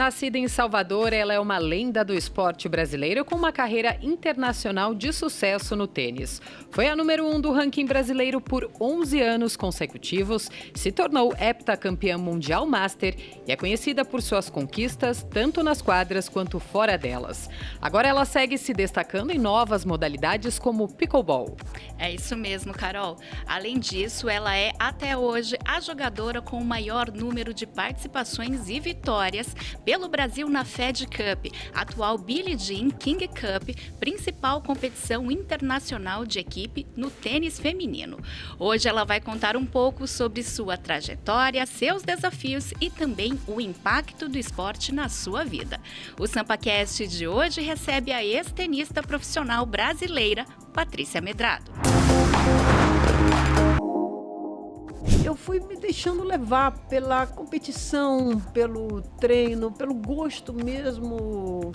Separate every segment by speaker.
Speaker 1: Nascida em Salvador, ela é uma lenda do esporte brasileiro com uma carreira internacional de sucesso no tênis. Foi a número 1 do ranking brasileiro por 11 anos consecutivos, se tornou heptacampeã mundial master e é conhecida por suas conquistas tanto nas quadras quanto fora delas. Agora ela segue se destacando em novas modalidades como o pickleball.
Speaker 2: É isso mesmo, Carol. Além disso, ela é até hoje a jogadora com o maior número de participações e vitórias pelo Brasil na Fed Cup, atual Billie Jean King Cup, principal competição internacional de equipe no tênis feminino. Hoje ela vai contar um pouco sobre sua trajetória, seus desafios e também o impacto do esporte na sua vida. O SampaCast de hoje recebe a ex-tenista profissional brasileira, Patrícia Medrado.
Speaker 3: Eu fui me deixando levar pela competição, pelo treino, pelo gosto mesmo,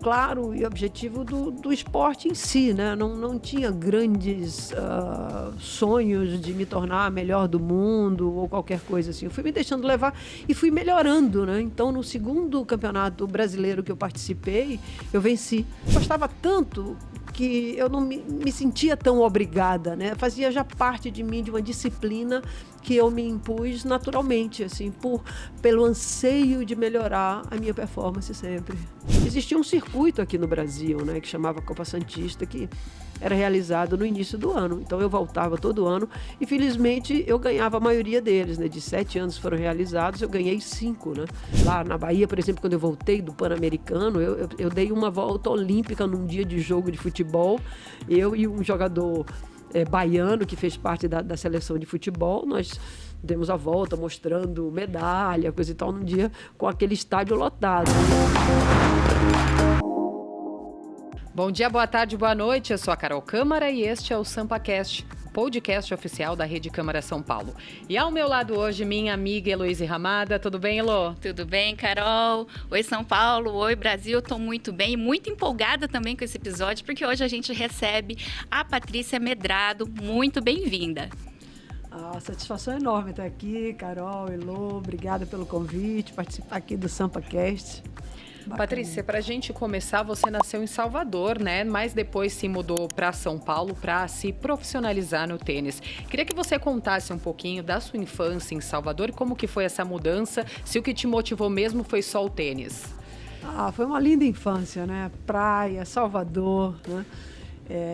Speaker 3: claro e objetivo do esporte em si, né? Não tinha grandes sonhos de me tornar a melhor do mundo ou qualquer coisa assim. Eu fui me deixando levar e fui melhorando, né? Então, no segundo campeonato brasileiro que eu participei, eu venci. Gostava tanto que eu não me sentia tão obrigada, né? Fazia já parte de mim, de uma disciplina que eu me impus naturalmente, assim, pelo anseio de melhorar a minha performance sempre. Existia um circuito aqui no Brasil, né, que chamava Copa Santista, que era realizado no início do ano. Então eu voltava todo ano e felizmente eu ganhava a maioria deles, né? De 7 anos foram realizados, eu ganhei 5, né? Lá na Bahia, por exemplo, quando eu voltei do Pan-Americano, eu dei uma volta olímpica num dia de jogo de futebol. Eu e um jogador baiano que fez parte da seleção de futebol, nós demos a volta mostrando medalha, coisa e tal, num dia com aquele estádio lotado.
Speaker 1: Bom dia, boa tarde, boa noite. Eu sou a Carol Câmara e este é o SampaCast, podcast oficial da Rede Câmara São Paulo. E ao meu lado hoje, minha amiga Heloíse Ramada. Tudo bem, Elo?
Speaker 2: Tudo bem, Carol? Oi, São Paulo. Oi, Brasil. Estou muito bem e muito empolgada também com esse episódio, porque hoje a gente recebe a Patrícia Medrado. Muito bem-vinda.
Speaker 3: A satisfação é enorme estar aqui, Carol, Elo. Obrigada pelo convite, participar aqui do SampaCast. Bacana.
Speaker 1: Patrícia, para a gente começar, você nasceu em Salvador, né? Mas depois se mudou para São Paulo para se profissionalizar no tênis. Queria que você contasse um pouquinho da sua infância em Salvador e como que foi essa mudança, se o que te motivou mesmo foi só o tênis.
Speaker 3: Foi uma linda infância, né? Praia, Salvador, né?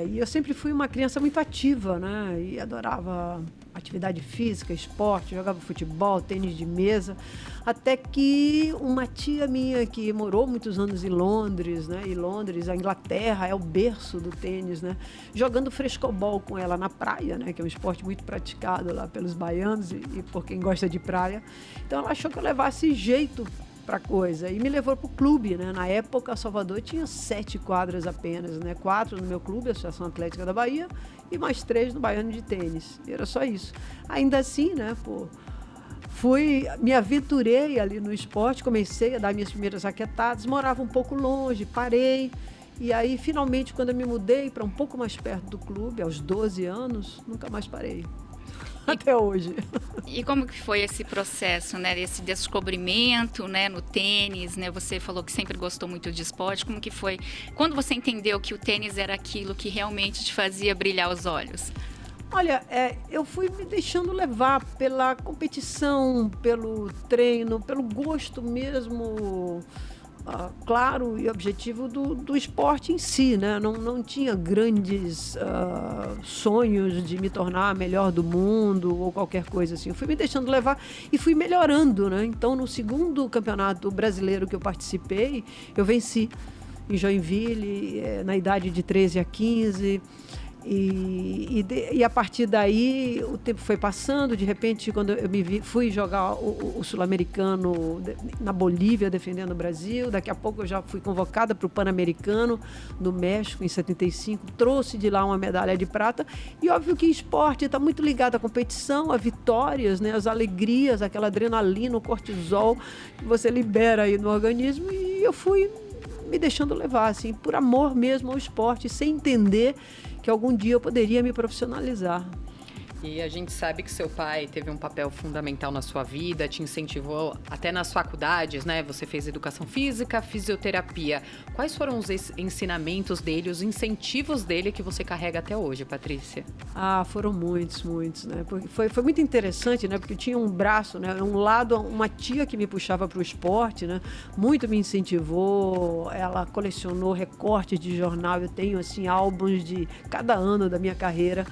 Speaker 3: E eu sempre fui uma criança muito ativa, né? E adorava atividade física, esporte, jogava futebol, tênis de mesa, até que uma tia minha que morou muitos anos em Londres, né? E Londres, a Inglaterra, é o berço do tênis, né? Jogando frescobol com ela na praia, né? Que é um esporte muito praticado lá pelos baianos e por quem gosta de praia. Então ela achou que eu levasse jeito para coisa e me levou para o clube, né? Na época, Salvador tinha 7 quadras apenas, né? 4 no meu clube, a Associação Atlética da Bahia, e mais 3 no Baiano de Tênis. E era só isso. Ainda assim, né? Me aventurei ali no esporte, comecei a dar minhas primeiras raquetadas, morava um pouco longe, parei. E aí, finalmente, quando eu me mudei para um pouco mais perto do clube, aos 12 anos, nunca mais parei. Até hoje.
Speaker 2: E como que foi esse processo, né? Esse descobrimento, né, no tênis, né? Você falou que sempre gostou muito de esporte. Como que foi? Quando você entendeu que o tênis era aquilo que realmente te fazia brilhar os olhos?
Speaker 3: Olha, eu fui me deixando levar pela competição, pelo treino, pelo gosto mesmo, claro e objetivo do esporte em si, né? Não tinha grandes sonhos de me tornar a melhor do mundo ou qualquer coisa assim. Eu fui me deixando levar e fui melhorando, né? Então, no segundo campeonato brasileiro que eu participei, eu venci em Joinville, na idade de 13 a 15. E a partir daí o tempo foi passando. De repente, quando eu fui jogar o Sul-Americano na Bolívia, defendendo o Brasil. Daqui a pouco eu já fui convocada para o Pan-Americano no México em 75, trouxe de lá uma medalha de prata. E óbvio que esporte está muito ligado à competição, a vitórias, né, as alegrias, aquela adrenalina, o cortisol que você libera aí no organismo. E eu fui me deixando levar, assim, por amor mesmo ao esporte, sem entender que algum dia eu poderia me profissionalizar.
Speaker 1: E a gente sabe que seu pai teve um papel fundamental na sua vida, te incentivou até nas faculdades, né? Você fez educação física, fisioterapia. Quais foram os ensinamentos dele, os incentivos dele que você carrega até hoje, Patrícia?
Speaker 3: Foram muitos, né? Porque foi muito interessante, né? Porque eu tinha um braço, né? Um lado, uma tia que me puxava para o esporte, né? Muito me incentivou. Ela colecionou recortes de jornal. Eu tenho, assim, álbuns de cada ano da minha carreira.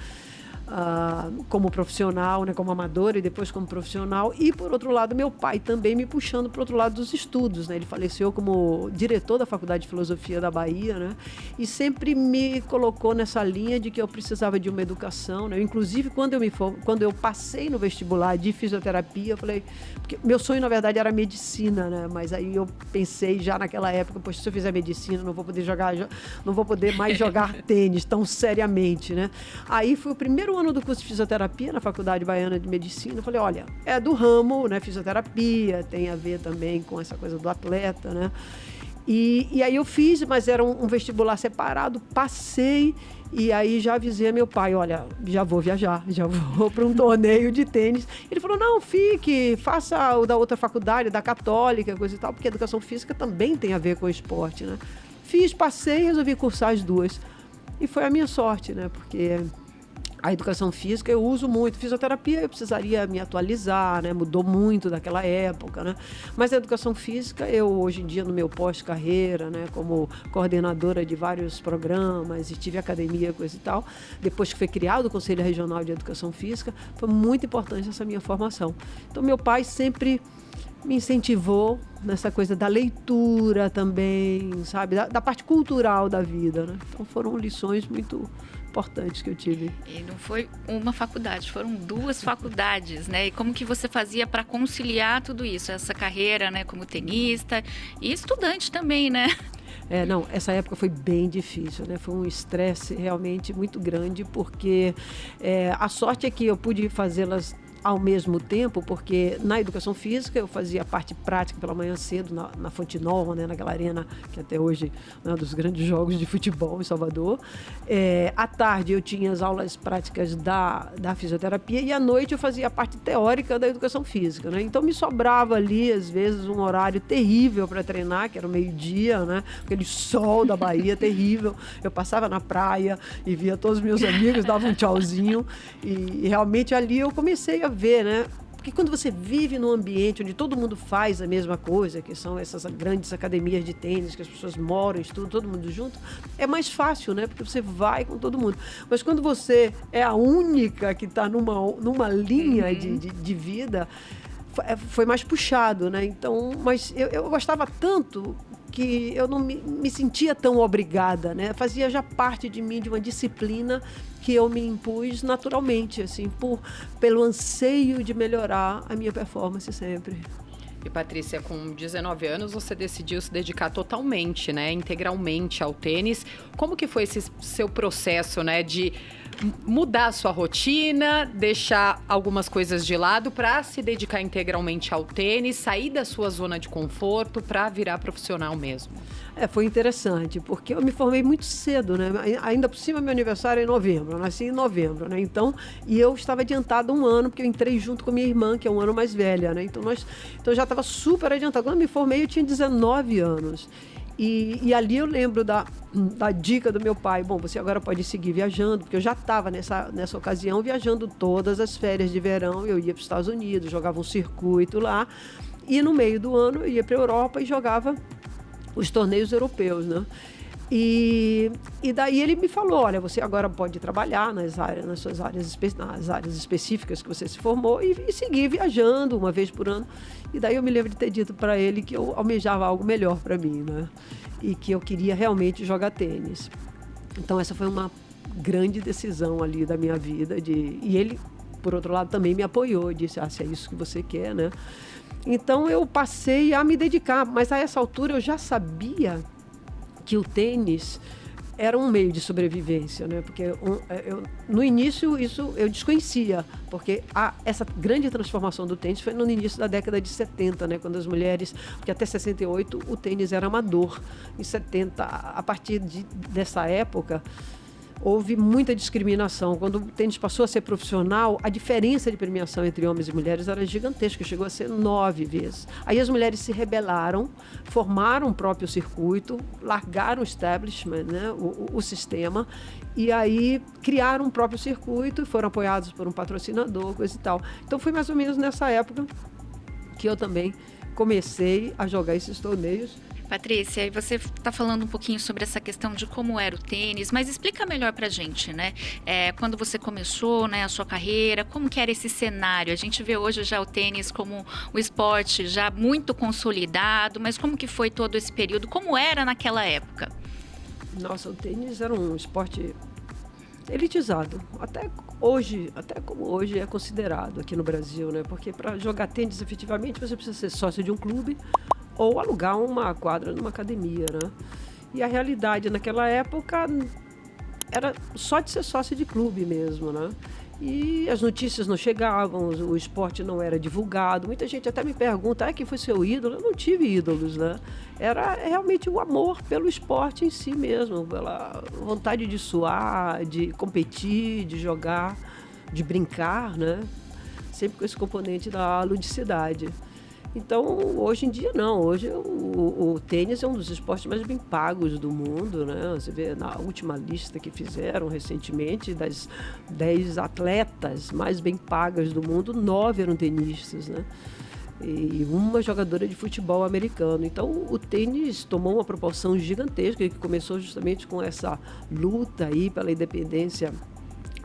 Speaker 3: Como profissional, né, como amador e depois como profissional, e por outro lado meu pai também me puxando para o outro lado dos estudos, né? Ele faleceu como diretor da Faculdade de Filosofia da Bahia, né? E sempre me colocou nessa linha de que eu precisava de uma educação, né? Inclusive quando eu passei no vestibular de fisioterapia, eu falei, porque meu sonho na verdade era medicina, né? Mas aí eu pensei já naquela época, poxa, se eu fizer medicina não vou poder mais jogar tênis tão seriamente, né? Aí foi o primeiro ano do curso de fisioterapia na Faculdade Baiana de Medicina. Eu falei, olha, é do ramo, né? Fisioterapia, tem a ver também com essa coisa do atleta, né? E aí eu fiz, mas era um vestibular separado, passei e aí já avisei a meu pai, olha, já vou viajar, já vou para um torneio de tênis. Ele falou, não, faça o da outra faculdade, da Católica, coisa e tal, porque a educação física também tem a ver com o esporte, né? Passei e resolvi cursar as duas. E foi a minha sorte, né? Porque a educação física eu uso muito. Fisioterapia eu precisaria me atualizar, né? Mudou muito daquela época, né? Mas a educação física, eu hoje em dia no meu pós-carreira, né? Como coordenadora de vários programas e tive academia, coisa e tal, depois que foi criado o Conselho Regional de Educação Física, foi muito importante essa minha formação. Então meu pai sempre me incentivou nessa coisa da leitura também, sabe? Da parte cultural da vida, né? Então foram lições muito importantes que eu tive.
Speaker 2: E não foi uma faculdade, foram duas faculdades, né? E como que você fazia para conciliar tudo isso, essa carreira, né, como tenista e estudante também, né?
Speaker 3: Não, essa época foi bem difícil, né? Foi um estresse realmente muito grande, porque a sorte é que eu pude fazê-las ao mesmo tempo, porque na educação física eu fazia a parte prática pela manhã cedo na Fonte Nova, né, naquela arena que até hoje é um dos grandes jogos de futebol em Salvador. À tarde eu tinha as aulas práticas da fisioterapia e à noite eu fazia a parte teórica da educação física, né? Então me sobrava ali, às vezes, um horário terrível para treinar, que era o meio-dia, né? Aquele sol da Bahia terrível. Eu passava na praia e via todos os meus amigos, dava um tchauzinho e realmente ali eu comecei a ver, né? Porque quando você vive num ambiente onde todo mundo faz a mesma coisa, que são essas grandes academias de tênis, que as pessoas moram, estudam, todo mundo junto, é mais fácil, né? Porque você vai com todo mundo. Mas quando você é a única que está numa linha de vida, foi mais puxado, né? Então, mas eu gostava tanto que eu não me sentia tão obrigada, né? Fazia já parte de mim, de uma disciplina que eu me impus naturalmente, assim, pelo anseio de melhorar a minha performance sempre.
Speaker 1: E Patrícia, com 19 anos, você decidiu se dedicar totalmente, né, integralmente ao tênis. Como que foi esse seu processo, né, de mudar a sua rotina, deixar algumas coisas de lado para se dedicar integralmente ao tênis, sair da sua zona de conforto para virar profissional mesmo?
Speaker 3: Foi interessante, porque eu me formei muito cedo, né? Ainda por cima, meu aniversário é em novembro, eu nasci em novembro, né? Então, e eu estava adiantada um ano, porque eu entrei junto com minha irmã, que é um ano mais velha, né? Então eu já estava super adiantada. Quando eu me formei, eu tinha 19 anos. E ali eu lembro da dica do meu pai, bom, você agora pode seguir viajando, porque eu já estava nessa ocasião viajando todas as férias de verão, eu ia para os Estados Unidos, jogava um circuito lá, e no meio do ano eu ia para a Europa e jogava os torneios europeus, né? E daí ele me falou, olha, você agora pode trabalhar nas áreas específicas que você se formou e seguir viajando uma vez por ano. E daí eu me lembro de ter dito para ele que eu almejava algo melhor para mim, né? E que eu queria realmente jogar tênis. Então essa foi uma grande decisão ali da minha vida. E ele, por outro lado, também me apoiou, disse, se é isso que você quer, né? Então eu passei a me dedicar, mas a essa altura eu já sabia que o tênis era um meio de sobrevivência, né? Porque no início isso eu desconhecia, porque essa grande transformação do tênis foi no início da década de 70, né? Quando as mulheres, porque até 68 o tênis era amador, em 70, a partir dessa época, houve muita discriminação. Quando o tênis passou a ser profissional, a diferença de premiação entre homens e mulheres era gigantesca, chegou a ser 9 vezes. Aí as mulheres se rebelaram, formaram o próprio circuito, largaram o establishment, né, o sistema, e aí criaram um próprio circuito e foram apoiados por um patrocinador, coisa e tal. Então foi mais ou menos nessa época que eu também comecei a jogar esses torneios.
Speaker 2: Patrícia, e você está falando um pouquinho sobre essa questão de como era o tênis, mas explica melhor para a gente, né? Quando você começou, né, a sua carreira, como que era esse cenário? A gente vê hoje já o tênis como um esporte já muito consolidado, mas como que foi todo esse período? Como era naquela época?
Speaker 3: Nossa, o tênis era um esporte elitizado, até como hoje é considerado aqui no Brasil, né? Porque para jogar tênis efetivamente você precisa ser sócio de um clube ou alugar uma quadra numa academia, né? E a realidade naquela época era só de ser sócio de clube mesmo, né? E as notícias não chegavam, o esporte não era divulgado. Muita gente até me pergunta, quem foi seu ídolo? Eu não tive ídolos, né? Era realmente o amor pelo esporte em si mesmo, pela vontade de suar, de competir, de jogar, de brincar, né? Sempre com esse componente da ludicidade. Então, hoje em dia, não. Hoje, o tênis é um dos esportes mais bem pagos do mundo, né? Você vê na última lista que fizeram recentemente, das 10 atletas mais bem pagas do mundo, 9 eram tenistas, né? E uma jogadora de futebol americano. Então, o tênis tomou uma proporção gigantesca, que começou justamente com essa luta aí pela independência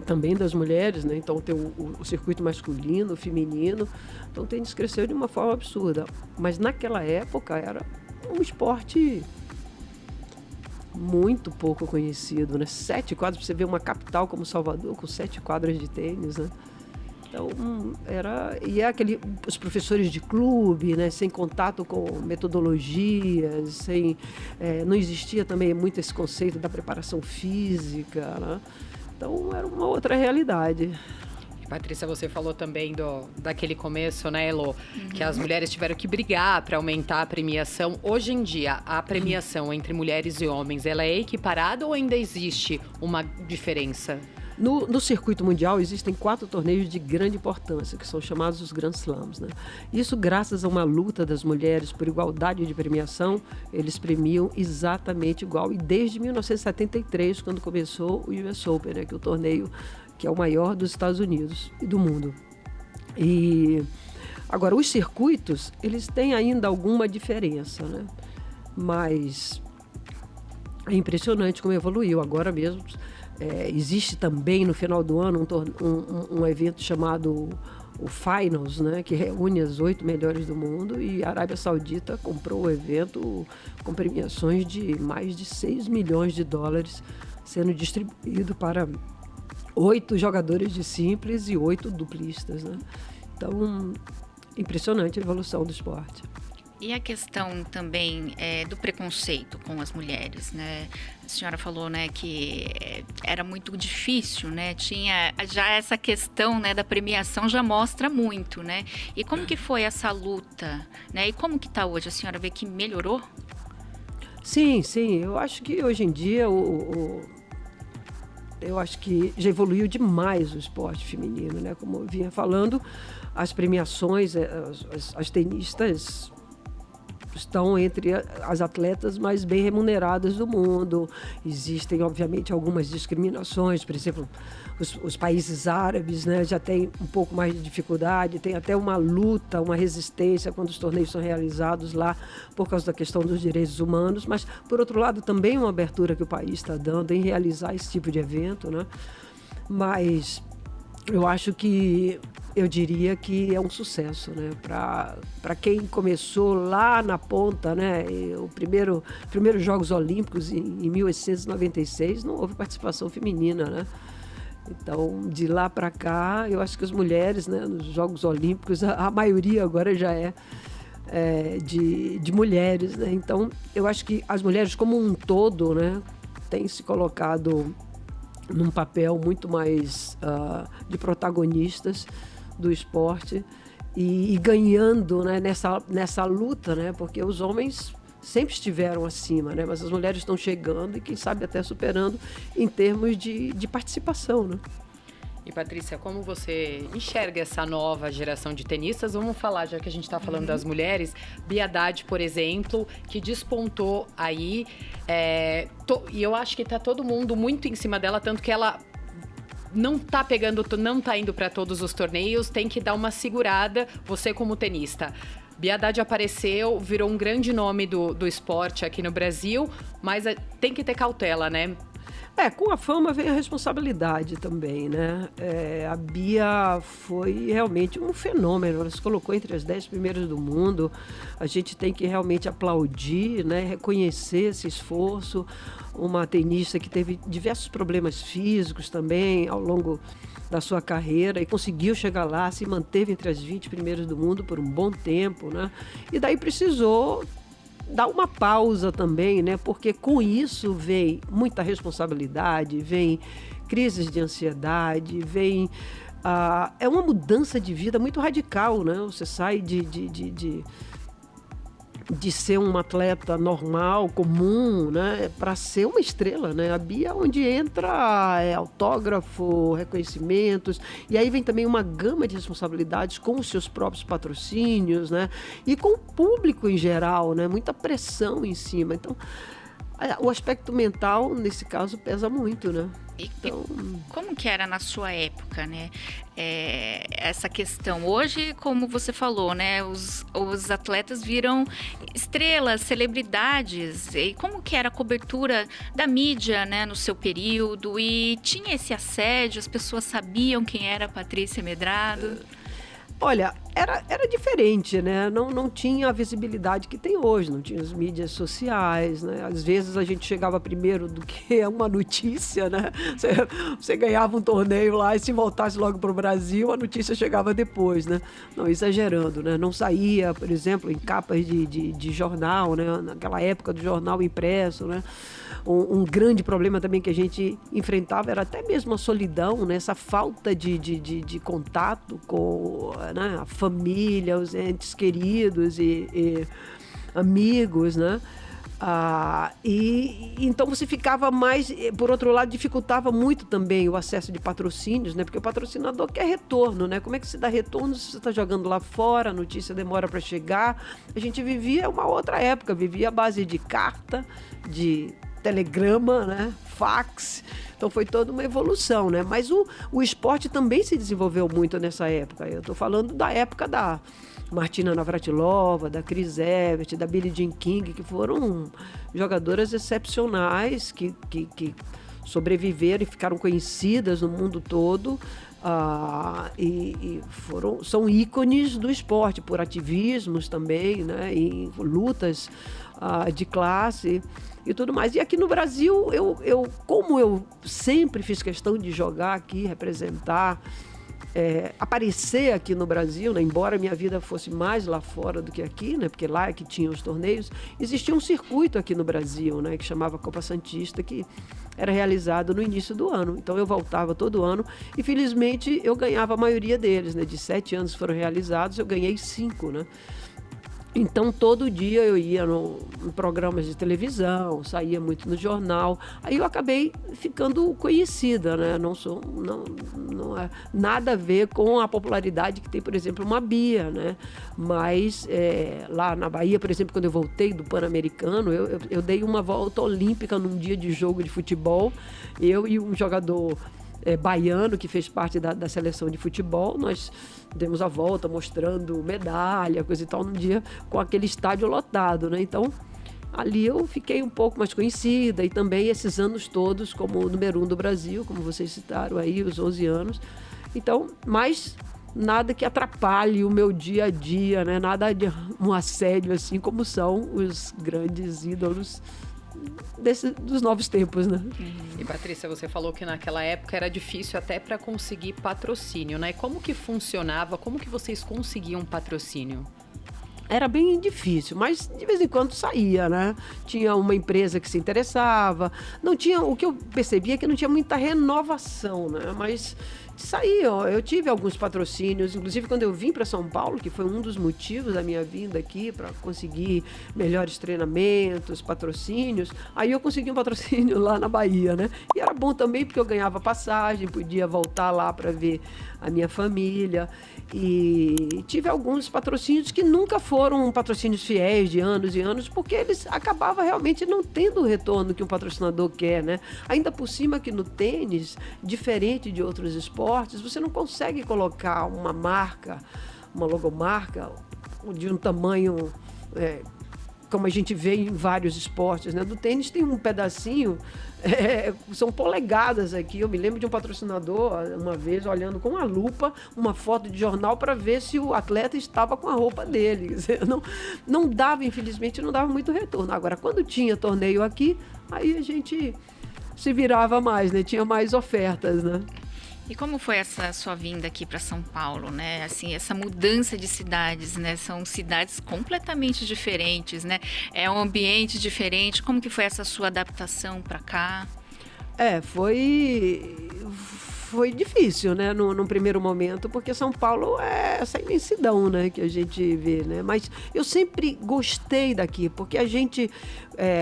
Speaker 3: também das mulheres, né? Então tem o circuito masculino, feminino. Então o tênis cresceu de uma forma absurda. Mas naquela época era um esporte muito pouco conhecido, né? 7 quadras, você vê uma capital como Salvador com 7 quadras de tênis, né? Então os professores de clube, né? Sem contato com metodologias, não existia também muito esse conceito da preparação física, né? Então, era uma outra realidade.
Speaker 1: Patrícia, você falou também daquele começo, né, Elô? Que as mulheres tiveram que brigar para aumentar a premiação. Hoje em dia, a premiação entre mulheres e homens, ela é equiparada ou ainda existe uma diferença?
Speaker 3: No circuito mundial existem 4 torneios de grande importância, que são chamados os Grand Slams, né? Isso graças a uma luta das mulheres por igualdade de premiação, eles premiam exatamente igual. E desde 1973, quando começou o US Open, né, que é o torneio que é o maior dos Estados Unidos e do mundo. E agora, os circuitos, eles têm ainda alguma diferença, né? Mas é impressionante como evoluiu. Agora mesmo existe também no final do ano um evento chamado o Finals, né, que reúne as 8 melhores do mundo, e a Arábia Saudita comprou o evento com premiações de mais de 6 milhões de dólares sendo distribuído para 8 jogadores de simples e 8 duplistas, né? Então, impressionante a evolução do esporte.
Speaker 2: E a questão também do preconceito com as mulheres, né? A senhora falou, né, que era muito difícil, né? Tinha já essa questão, né, da premiação já mostra muito, né? E como que foi essa luta, né? E como que está hoje? A senhora vê que melhorou?
Speaker 3: Sim. Eu acho que hoje em dia eu acho que já evoluiu demais o esporte feminino, né? Como eu vinha falando, as premiações, as tenistas estão entre as atletas mais bem remuneradas do mundo. Existem, obviamente, algumas discriminações. Por exemplo, os países árabes, né, já têm um pouco mais de dificuldade, tem até uma luta, uma resistência quando os torneios são realizados lá por causa da questão dos direitos humanos. Mas, por outro lado, também uma abertura que o país está dando em realizar esse tipo de evento, né? Mas eu diria que é um sucesso, né? Para quem começou lá na ponta, né? Os primeiros Jogos Olímpicos em 1896 não houve participação feminina, né? Então, de lá para cá, eu acho que as mulheres, né, nos Jogos Olímpicos, a maioria agora já é de mulheres, né? Então, eu acho que as mulheres como um todo, né, têm se colocado num papel muito mais de protagonistas do esporte e ganhando, né, nessa luta, né, porque os homens sempre estiveram acima, né? Mas as mulheres estão chegando e, quem sabe, até superando em termos de participação, né?
Speaker 1: E, Patrícia, como você enxerga essa nova geração de tenistas? Vamos falar, já que a gente está falando das mulheres, Bia Haddad, por exemplo, que despontou aí, e eu acho que está todo mundo muito em cima dela, tanto que ela não tá indo para todos os torneios, tem que dar uma segurada, você como tenista. Bia Haddad apareceu, virou um grande nome do esporte aqui no Brasil, mas tem que ter cautela, né?
Speaker 3: Com a fama vem a responsabilidade também, né? A Bia foi realmente um fenômeno, ela se colocou entre as 10 primeiras do mundo. A gente tem que realmente aplaudir, né? Reconhecer esse esforço. Uma tenista que teve diversos problemas físicos também ao longo da sua carreira e conseguiu chegar lá, se manteve entre as 20 primeiras do mundo por um bom tempo, né? E daí precisou dar uma pausa também, né? Porque com isso vem muita responsabilidade, vem crises de ansiedade, vem... é uma mudança de vida muito radical, né? Você sai de ser um atleta normal, comum, né, para ser uma estrela, né? A Bia, onde entra autógrafo, reconhecimentos, e aí vem também uma gama de responsabilidades com os seus próprios patrocínios, né? E com o público em geral, né? Muita pressão em cima. Então, o aspecto mental, nesse caso, pesa muito, né?
Speaker 2: Então, como que era na sua época, né? Essa questão. Hoje, como você falou, né? Os atletas viram estrelas, celebridades. E como que era a cobertura da mídia, né? No seu período? E tinha esse assédio? As pessoas sabiam quem era a Patrícia Medrado?
Speaker 3: Olha, era diferente, né? Não tinha a visibilidade que tem hoje, não tinha as mídias sociais, né? Às vezes a gente chegava primeiro do que uma notícia, né? Você ganhava um torneio lá e se voltasse logo para o Brasil, a notícia chegava depois, né? Não, exagerando, né? Não saía, por exemplo, em capas de jornal, né? Naquela época do jornal impresso, né? Um grande problema também que a gente enfrentava era até mesmo a solidão, né? Essa falta de contato com, né? A família, os entes queridos e amigos, né? Então você ficava mais, por outro lado, dificultava muito também o acesso de patrocínios, né? Porque o patrocinador quer retorno, né? Como é que se dá retorno se você está jogando lá fora, a notícia demora para chegar? A gente vivia uma outra época, vivia à base de carta, de telegrama, né? Fax. Então foi toda uma evolução, né? Mas o esporte também se desenvolveu muito nessa época. Eu estou falando da época da Martina Navratilova, da Chris Evert, da Billie Jean King, que foram jogadoras excepcionais que sobreviveram e ficaram conhecidas no mundo todo. São ícones do esporte, por ativismos também, né? E lutas de classe e tudo mais. E aqui no Brasil, como eu sempre fiz questão de jogar aqui, representar, aparecer aqui no Brasil, né? Embora minha vida fosse mais lá fora do que aqui, né? Porque lá é que tinha os torneios, existia um circuito aqui no Brasil, né? Que chamava Copa Santista, que era realizado no início do ano. Então eu voltava todo ano e felizmente eu ganhava a maioria deles, né? De 7 anos foram realizados, eu ganhei 5, né? Então, todo dia eu ia em programas de televisão, saía muito no jornal. Aí eu acabei ficando conhecida, né? Não é nada a ver com a popularidade que tem, por exemplo, uma Bia, né? Mas lá na Bahia, por exemplo, quando eu voltei do Pan-Americano, eu dei uma volta olímpica num dia de jogo de futebol. Eu e um jogador baiano que fez parte da seleção de futebol, nós demos a volta mostrando medalha, coisa e tal, num dia com aquele estádio lotado, né? Então, ali eu fiquei um pouco mais conhecida e também esses anos todos como número 1 do Brasil, como vocês citaram aí, os 11 anos. Então, mas nada que atrapalhe o meu dia a dia, né? Nada de um assédio assim como são os grandes ídolos dos novos tempos, né?
Speaker 1: E Patrícia, você falou que naquela época era difícil até para conseguir patrocínio, né? Como que funcionava? Como que vocês conseguiam patrocínio?
Speaker 3: Era bem difícil, mas de vez em quando saía, né? Tinha uma empresa que se interessava. Não tinha, o que eu percebia é que não tinha muita renovação, né? Mas saíam. Eu tive alguns patrocínios, inclusive quando eu vim para São Paulo, que foi um dos motivos da minha vinda aqui, para conseguir melhores treinamentos, patrocínios. Aí eu consegui um patrocínio lá na Bahia, né? E era bom também porque eu ganhava passagem, podia voltar lá para ver a minha família. E tive alguns patrocínios que nunca foram patrocínios fiéis de anos e anos, porque eles acabavam realmente não tendo o retorno que um patrocinador quer, né? Ainda por cima que no tênis, diferente de outros esportes, você não consegue colocar uma marca, uma logomarca de um tamanho como a gente vê em vários esportes, né? Do tênis tem um pedacinho, são polegadas aqui. Eu me lembro de um patrocinador, uma vez, olhando com uma lupa, uma foto de jornal para ver se o atleta estava com a roupa dele. Quer dizer, não dava, infelizmente, não dava muito retorno. Agora, quando tinha torneio aqui, aí a gente se virava mais, né? Tinha mais ofertas, né?
Speaker 2: E como foi essa sua vinda aqui para São Paulo, né? Assim, essa mudança de cidades, né? São cidades completamente diferentes, né? É um ambiente diferente. Como que foi essa sua adaptação para cá?
Speaker 3: Foi difícil, né, num primeiro momento, porque São Paulo é essa imensidão, né, que a gente vê, né? Mas eu sempre gostei daqui, porque a gente,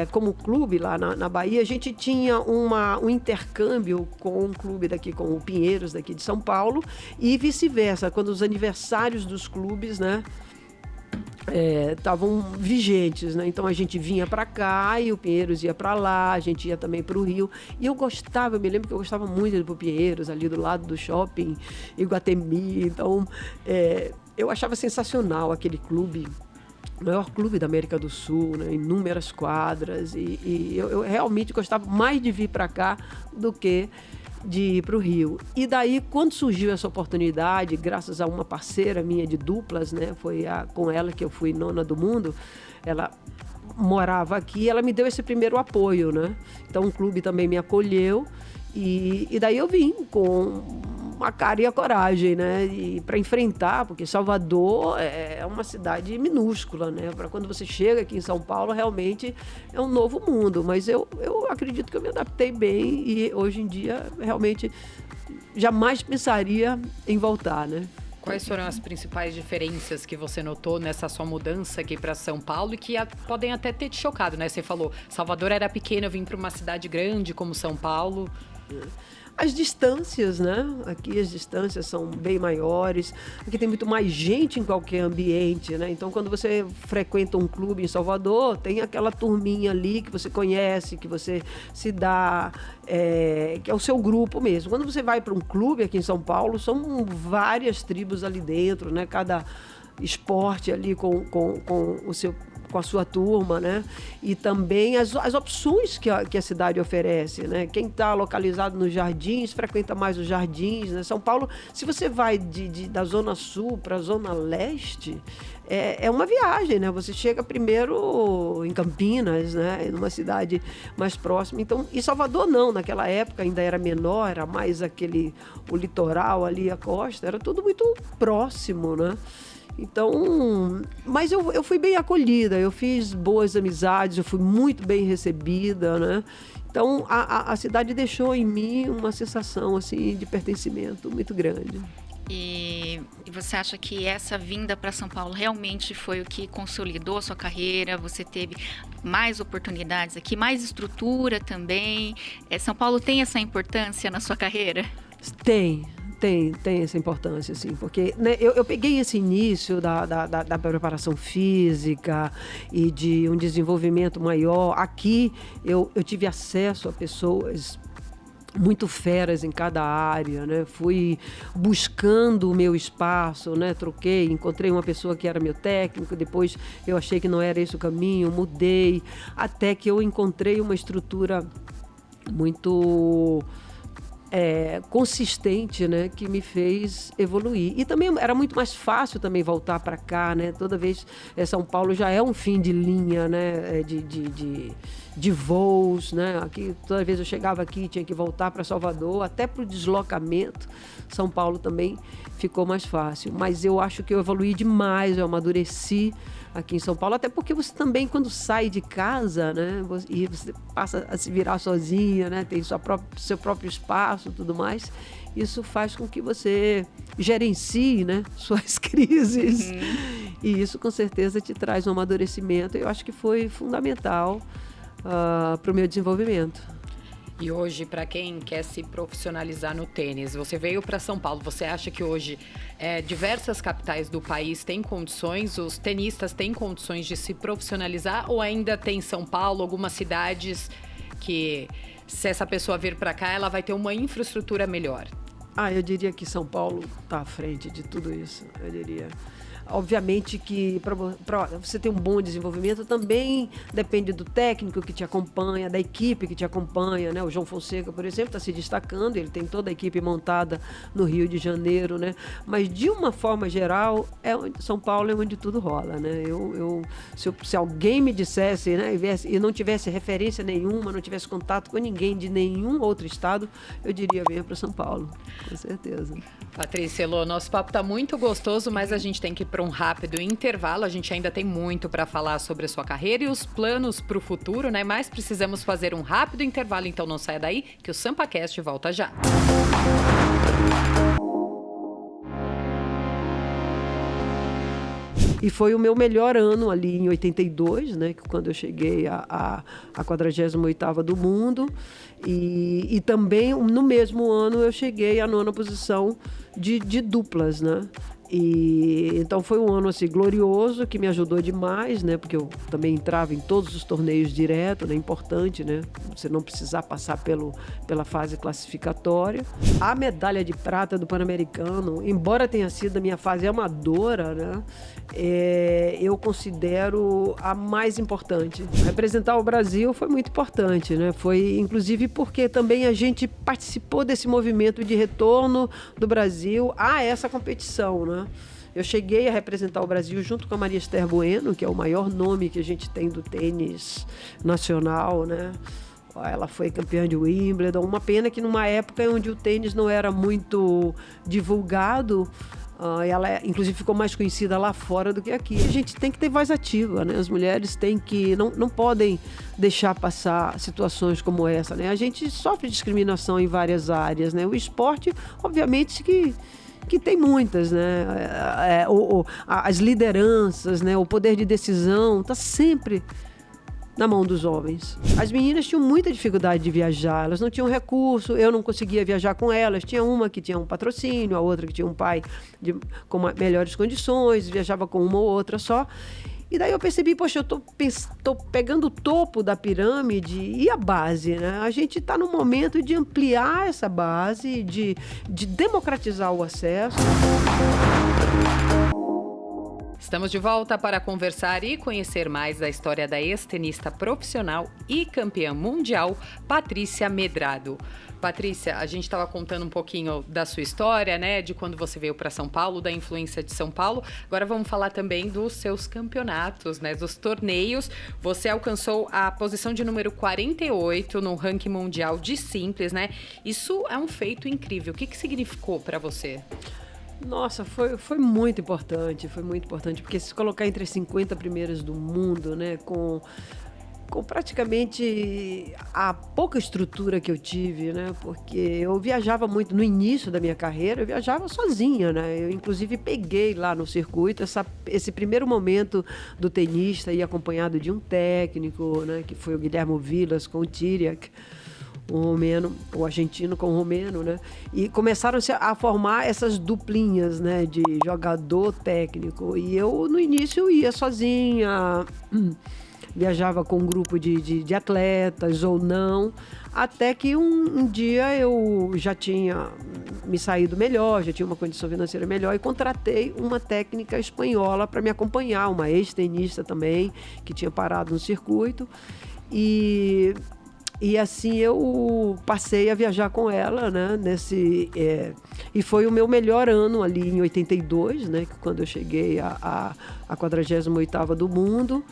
Speaker 3: como clube lá na Bahia, a gente tinha um intercâmbio com um clube daqui, com o Pinheiros daqui de São Paulo, e vice-versa, quando os aniversários dos clubes, né, estavam vigentes, né? Então a gente vinha para cá e o Pinheiros ia para lá, a gente ia também para o Rio. E eu me lembro que eu gostava muito de ir para o Pinheiros, ali do lado do shopping Iguatemi. Então eu achava sensacional aquele clube, o maior clube da América do Sul, né? Inúmeras quadras. E eu realmente gostava mais de vir para cá do que de ir para o Rio. E daí, quando surgiu essa oportunidade, graças a uma parceira minha de duplas, né, foi com ela que eu fui nona do mundo, ela morava aqui, ela me deu esse primeiro apoio, né? Então o clube também me acolheu e daí eu vim com a cara e a coragem, né? E para enfrentar, porque Salvador é uma cidade minúscula, né? Para quando você chega aqui em São Paulo, realmente é um novo mundo. Mas eu acredito que eu me adaptei bem e hoje em dia realmente jamais pensaria em voltar, né?
Speaker 1: Quais foram as principais diferenças que você notou nessa sua mudança aqui para São Paulo e que podem até ter te chocado, né? Você falou, Salvador era pequeno, eu vim para uma cidade grande como São Paulo.
Speaker 3: As distâncias, né? Aqui as distâncias são bem maiores. Aqui tem muito mais gente em qualquer ambiente, né? Então, quando você frequenta um clube em Salvador, tem aquela turminha ali que você conhece, que você se dá, que é o seu grupo mesmo. Quando você vai para um clube aqui em São Paulo, são várias tribos ali dentro, né? Cada esporte ali com a sua turma, né? E também as opções que a cidade oferece, né? Quem está localizado nos Jardins, frequenta mais os Jardins, né? São Paulo, se você vai da Zona Sul para a Zona Leste, é uma viagem, né? Você chega primeiro em Campinas, né? Numa cidade mais próxima. Então, e Salvador não, naquela época ainda era menor, era mais o litoral ali, a costa, era tudo muito próximo, né? Então, mas eu fui bem acolhida, eu fiz boas amizades, eu fui muito bem recebida, né? Então, a cidade deixou em mim uma sensação, assim, de pertencimento muito grande.
Speaker 2: E você acha que essa vinda para São Paulo realmente foi o que consolidou a sua carreira? Você teve mais oportunidades aqui, mais estrutura também? São Paulo tem essa importância na sua carreira?
Speaker 3: Tem essa importância, assim, porque, né, eu peguei esse início da preparação física e de um desenvolvimento maior. Aqui eu tive acesso a pessoas muito feras em cada área, né? Fui buscando o meu espaço, né? Encontrei uma pessoa que era meu técnico, depois eu achei que não era esse o caminho, mudei, até que eu encontrei uma estrutura muito consistente, né, que me fez evoluir. E também era muito mais fácil também voltar para cá, né? Toda vez São Paulo já é um fim de linha, né, de voos, né? Aqui, toda vez eu chegava aqui tinha que voltar para Salvador, até para o deslocamento. São Paulo também ficou mais fácil. Mas eu acho que eu evoluí demais, eu amadureci aqui em São Paulo, até porque você também, quando sai de casa, né, e você passa a se virar sozinha, né, tem seu próprio espaço e tudo mais. isso faz com que você gerencie, né, suas crises. E isso, com certeza, te traz um amadurecimento. Eu acho que foi fundamental para o meu desenvolvimento.
Speaker 1: E hoje, para quem quer se profissionalizar no tênis, você veio para São Paulo, você acha que hoje diversas capitais do país têm condições, os tenistas têm condições de se profissionalizar, ou ainda tem São Paulo, algumas cidades que, se essa pessoa vir para cá, ela vai ter uma infraestrutura melhor?
Speaker 3: Eu diria que São Paulo está à frente de tudo isso, eu diria. Obviamente que para você ter um bom desenvolvimento também depende do técnico que te acompanha, da equipe que te acompanha, né? O João Fonseca, por exemplo, está se destacando, ele tem toda a equipe montada no Rio de Janeiro, né? Mas de uma forma geral, São Paulo é onde tudo rola, né? Se alguém me dissesse, né, e não tivesse referência nenhuma, não tivesse contato com ninguém de nenhum outro estado, eu diria venha para São Paulo, com certeza.
Speaker 1: Patrícia Elô, nosso papo está muito gostoso, mas a gente tem que ir para um rápido intervalo. A gente ainda tem muito para falar sobre a sua carreira e os planos para o futuro, né? Mas precisamos fazer um rápido intervalo, então não saia daí que o SampaCast volta já.
Speaker 3: E foi o meu melhor ano ali em 82, né, quando eu cheguei à 48ª do mundo. E também, no mesmo ano, eu cheguei à 9ª posição de duplas, né? Então foi um ano assim, glorioso, que me ajudou demais, né? Porque eu também entrava em todos os torneios direto, né? Importante, né? Você não precisar passar pela fase classificatória. A medalha de prata do Pan-Americano, embora tenha sido a minha fase amadora, né? Eu considero a mais importante. Representar o Brasil foi muito importante, né? Foi inclusive porque também a gente participou desse movimento de retorno do Brasil a essa competição, né? Eu cheguei a representar o Brasil junto com a Maria Esther Bueno, que é o maior nome que a gente tem do tênis nacional, né? Ela foi campeã de Wimbledon. Uma pena que numa época onde o tênis não era muito divulgado, ela inclusive ficou mais conhecida lá fora do que aqui. A gente tem que ter voz ativa, né? As mulheres têm que não podem deixar passar situações como essa, né? A gente sofre discriminação em várias áreas, né? O esporte, obviamente que tem muitas, né? As lideranças, né? O poder de decisão está sempre na mão dos homens. As meninas tinham muita dificuldade de viajar, elas não tinham recurso, eu não conseguia viajar com elas. Tinha uma que tinha um patrocínio, a outra que tinha um pai com melhores condições, viajava com uma ou outra só. E daí eu percebi, poxa, eu tô pegando o topo da pirâmide e a base, né? A gente está no momento de ampliar essa base, de democratizar o acesso.
Speaker 1: Estamos de volta para conversar e conhecer mais da história da ex-tenista profissional e campeã mundial, Patrícia Medrado. Patrícia, a gente estava contando um pouquinho da sua história, né? De quando você veio para São Paulo, da influência de São Paulo. Agora vamos falar também dos seus campeonatos, né? Dos torneios. Você alcançou a posição de número 48 no ranking mundial de simples, né? Isso é um feito incrível. O que significou para você?
Speaker 3: Nossa, foi muito importante, porque se colocar entre as 50 primeiras do mundo, né, com praticamente a pouca estrutura que eu tive, né, porque eu viajava muito no início da minha carreira, eu viajava sozinha, né, eu inclusive peguei lá no circuito esse primeiro momento do tenista e acompanhado de um técnico, né, que foi o Guilherme Vilas com o Tiriac, o romeno, o argentino com o romeno, né? E começaram a formar essas duplinhas, né? De jogador técnico. E eu, no início, ia sozinha, viajava com um grupo de atletas ou não, até que um dia eu já tinha me saído melhor, já tinha uma condição financeira melhor e contratei uma técnica espanhola para me acompanhar, uma ex-tenista também, que tinha parado no circuito. E assim eu passei a viajar com ela, né, e foi o meu melhor ano ali em 82, né, quando eu cheguei à 48ª do mundo.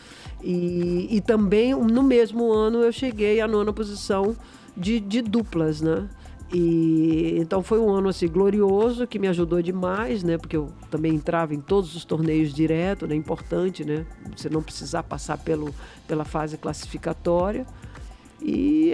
Speaker 3: E também no mesmo ano eu cheguei à 9ª posição de duplas, né? Então foi um ano assim, glorioso, que me ajudou demais, né? Porque eu também entrava em todos os torneios direto, né? Importante, né? Você não precisar passar pela fase classificatória. E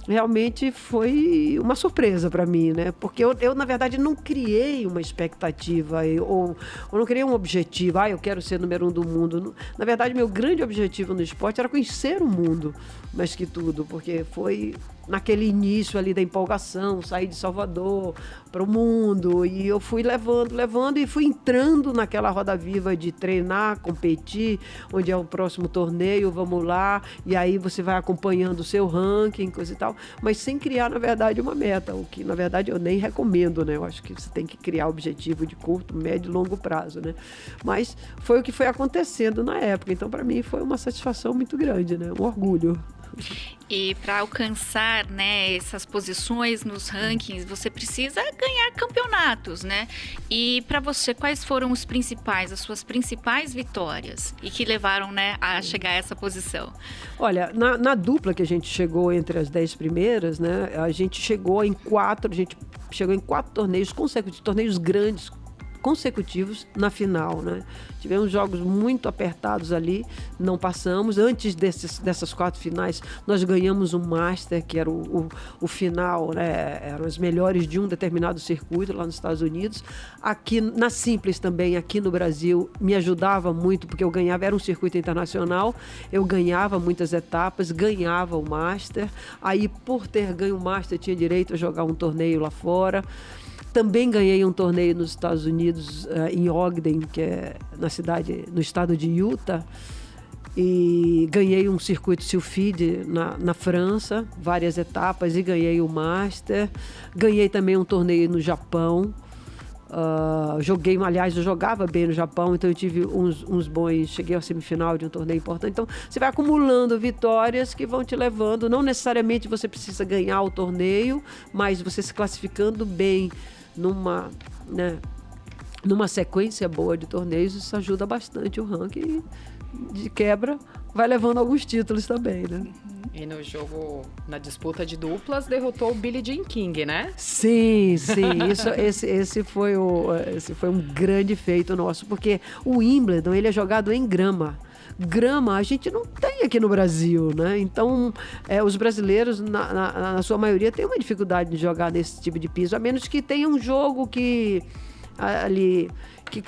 Speaker 3: realmente foi uma surpresa para mim, né? Porque eu, na verdade, não criei uma expectativa ou não criei um objetivo. Eu quero ser número 1 do mundo. Na verdade, meu grande objetivo no esporte era conhecer o mundo, mais que tudo, porque foi naquele início ali da empolgação, sair de Salvador para o mundo, e eu fui levando e fui entrando naquela roda viva de treinar, competir, onde é o próximo torneio, vamos lá, e aí você vai acompanhando o seu ranking, coisa e tal, mas sem criar, na verdade, uma meta, o que, na verdade, eu nem recomendo, né? Eu acho que você tem que criar objetivo de curto, médio e longo prazo, né? Mas foi o que foi acontecendo na época, então, para mim, foi uma satisfação muito grande, né? Um orgulho.
Speaker 2: E para alcançar, né, essas posições nos rankings, você precisa ganhar campeonatos, né? E para você, quais foram as suas principais vitórias e que levaram, né, a chegar a essa posição?
Speaker 3: Olha, na dupla que a gente chegou entre as 10 primeiras, né, a gente chegou em 4 torneios consecutivos, torneios grandes consecutivos na final, né? Tivemos jogos muito apertados ali, não passamos. Antes dessas 4 finais, nós ganhamos um Master, que era o final, né? Eram as melhores de um determinado circuito lá nos Estados Unidos. Aqui na Simples também, aqui no Brasil, me ajudava muito, porque eu ganhava, era um circuito internacional, eu ganhava muitas etapas, ganhava o Master. Aí, por ter ganho o Master, tinha direito a jogar um torneio lá fora. Também ganhei um torneio nos Estados Unidos, em Ogden, que é no estado de Utah, e ganhei um circuito Sylphide na França, várias etapas, e ganhei o Master. Ganhei também um torneio no Japão. Eu jogava bem no Japão, então eu tive uns bons, cheguei à semifinal de um torneio importante. Então você vai acumulando vitórias que vão te levando, não necessariamente você precisa ganhar o torneio, mas você se classificando bem numa sequência boa de torneios, isso ajuda bastante o ranking, de quebra vai levando alguns títulos também, né?
Speaker 1: E no jogo, na disputa de duplas, derrotou o Billie Jean King, né?
Speaker 3: Sim. Esse foi um grande feito nosso, porque o Wimbledon, ele é jogado em grama. Grama a gente não tem aqui no Brasil, né? Então, os brasileiros, na sua maioria, têm uma dificuldade de jogar nesse tipo de piso, a menos que tenha um jogo que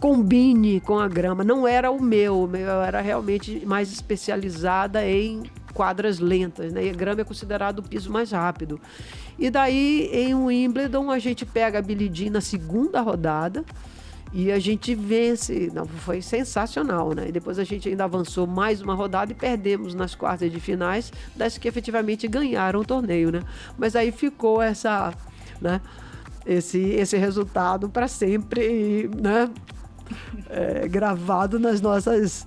Speaker 3: combine com a grama. Não era o meu era realmente mais especializada em quadras lentas, né? E a grama é considerado o piso mais rápido. E daí, em Wimbledon, a gente pega a Billie Jean na segunda rodada, e a gente vence. Não, foi sensacional, né? E depois a gente ainda avançou mais uma rodada e perdemos nas quartas de finais das que efetivamente ganharam o torneio, né? Mas aí ficou esse resultado para sempre, né? Gravado nos nossos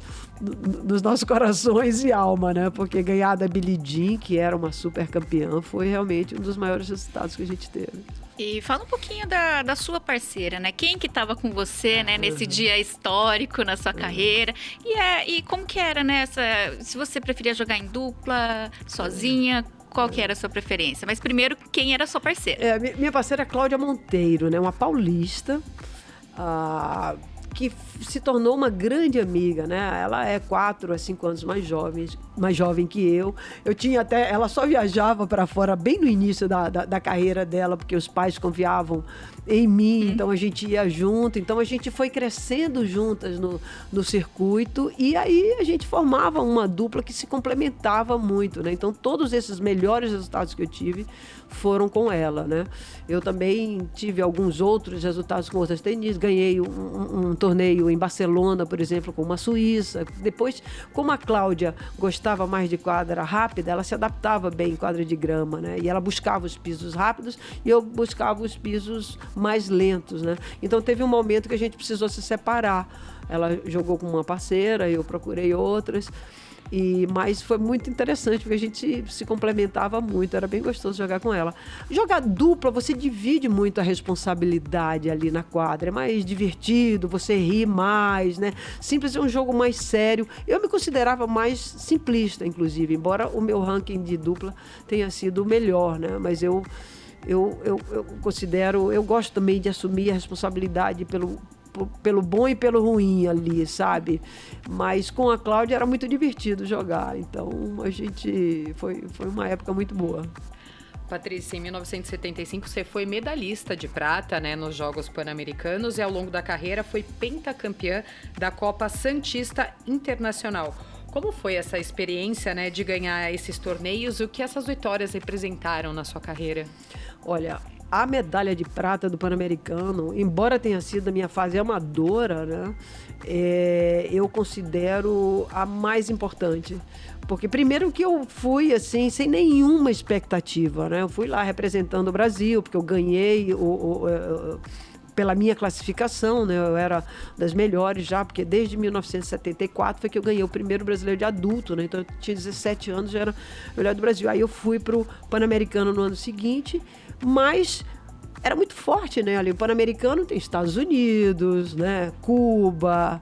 Speaker 3: corações e alma, né? Porque ganhar da Billie Jean, que era uma super campeã, foi realmente um dos maiores resultados que a gente teve.
Speaker 2: E fala um pouquinho da sua parceira, né? Quem que estava com você, né, nesse dia histórico na sua carreira? E como que era, né? Se você preferia jogar em dupla, sozinha, qual que era a sua preferência? Mas primeiro, quem era a sua parceira?
Speaker 3: Minha parceira é Cláudia Monteiro, né? Uma paulista, que se tornou uma grande amiga, né? Ela é 4 a 5 anos mais jovem que eu. Ela só viajava para fora bem no início da carreira dela, porque os pais confiavam em mim, então a gente ia junto, então a gente foi crescendo juntas no circuito, e aí a gente formava uma dupla que se complementava muito, né? Então todos esses melhores resultados que eu tive foram com ela, né? Eu também tive alguns outros resultados com outras tenistas, ganhei um torneio em Barcelona, por exemplo, com uma suíça. Depois, como a Cláudia gostava mais de quadra rápida, ela se adaptava bem em quadra de grama, né? E ela buscava os pisos rápidos e eu buscava os pisos mais lentos, né? Então teve um momento que a gente precisou se separar. Ela jogou com uma parceira, eu procurei outras. Mas foi muito interessante, porque a gente se complementava muito, era bem gostoso jogar com ela. Jogar dupla, você divide muito a responsabilidade ali na quadra, é mais divertido, você ri mais, né? Simples é um jogo mais sério. Eu me considerava mais simplista, inclusive, embora o meu ranking de dupla tenha sido o melhor, né? Mas eu considero, eu gosto também de assumir a responsabilidade pelo bom e pelo ruim ali, sabe? Mas com a Cláudia era muito divertido jogar, então a gente foi uma época muito boa.
Speaker 1: Patrícia, em 1975 você foi medalhista de prata, né, nos Jogos Pan-Americanos e ao longo da carreira foi pentacampeã da Copa Santista Internacional. Como foi essa experiência, né, de ganhar esses torneios e o que essas vitórias representaram na sua carreira?
Speaker 3: Olha, a medalha de prata do Pan-Americano, embora tenha sido a minha fase amadora, né, eu considero a mais importante. Porque primeiro que eu fui assim, sem nenhuma expectativa, né? Eu fui lá representando o Brasil, porque eu ganhei pela minha classificação, né? Eu era das melhores já, porque desde 1974 foi que eu ganhei o primeiro brasileiro de adulto, né? Então eu tinha 17 anos, já era melhor do Brasil. Aí eu fui para o Pan-Americano no ano seguinte, mas era muito forte, né? Ali o Pan-Americano tem Estados Unidos, né? Cuba,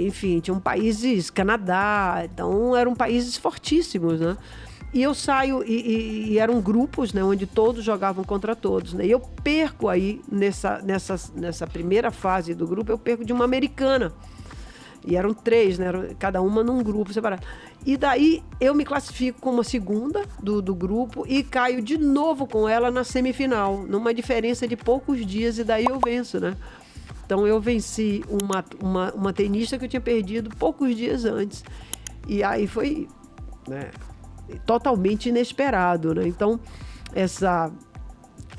Speaker 3: enfim, tinham países, Canadá, então eram países fortíssimos, né? E eu saio, e eram grupos, né, onde todos jogavam contra todos, né? E eu perco aí, nessa primeira fase do grupo, eu perco de uma americana. E eram 3, né? Cada uma num grupo separado. E daí eu me classifico como a segunda do grupo e caio de novo com ela na semifinal, numa diferença de poucos dias, e daí eu venço, né? Então eu venci uma tenista que eu tinha perdido poucos dias antes. E aí foi, né, totalmente inesperado, né? Então,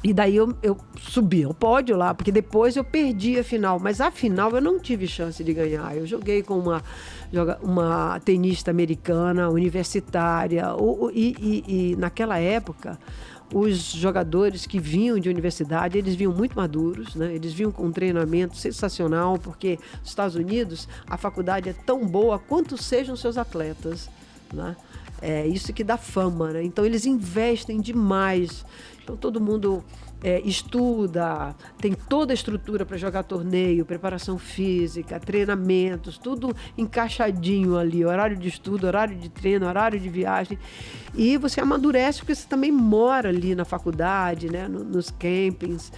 Speaker 3: E daí eu subi ao pódio lá, porque depois eu perdi a final. Mas a final eu não tive chance de ganhar. Eu joguei com uma tenista americana, universitária. E naquela época, os jogadores que vinham de universidade, eles vinham muito maduros, né? Eles vinham com um treinamento sensacional, porque nos Estados Unidos a faculdade é tão boa quanto sejam seus atletas, né? É isso que dá fama, né? Então eles investem demais. Então todo mundo estuda, tem toda a estrutura para jogar torneio, preparação física, treinamentos, tudo encaixadinho ali, horário de estudo, horário de treino, horário de viagem. E você amadurece porque você também mora ali na faculdade, né? Nos campings.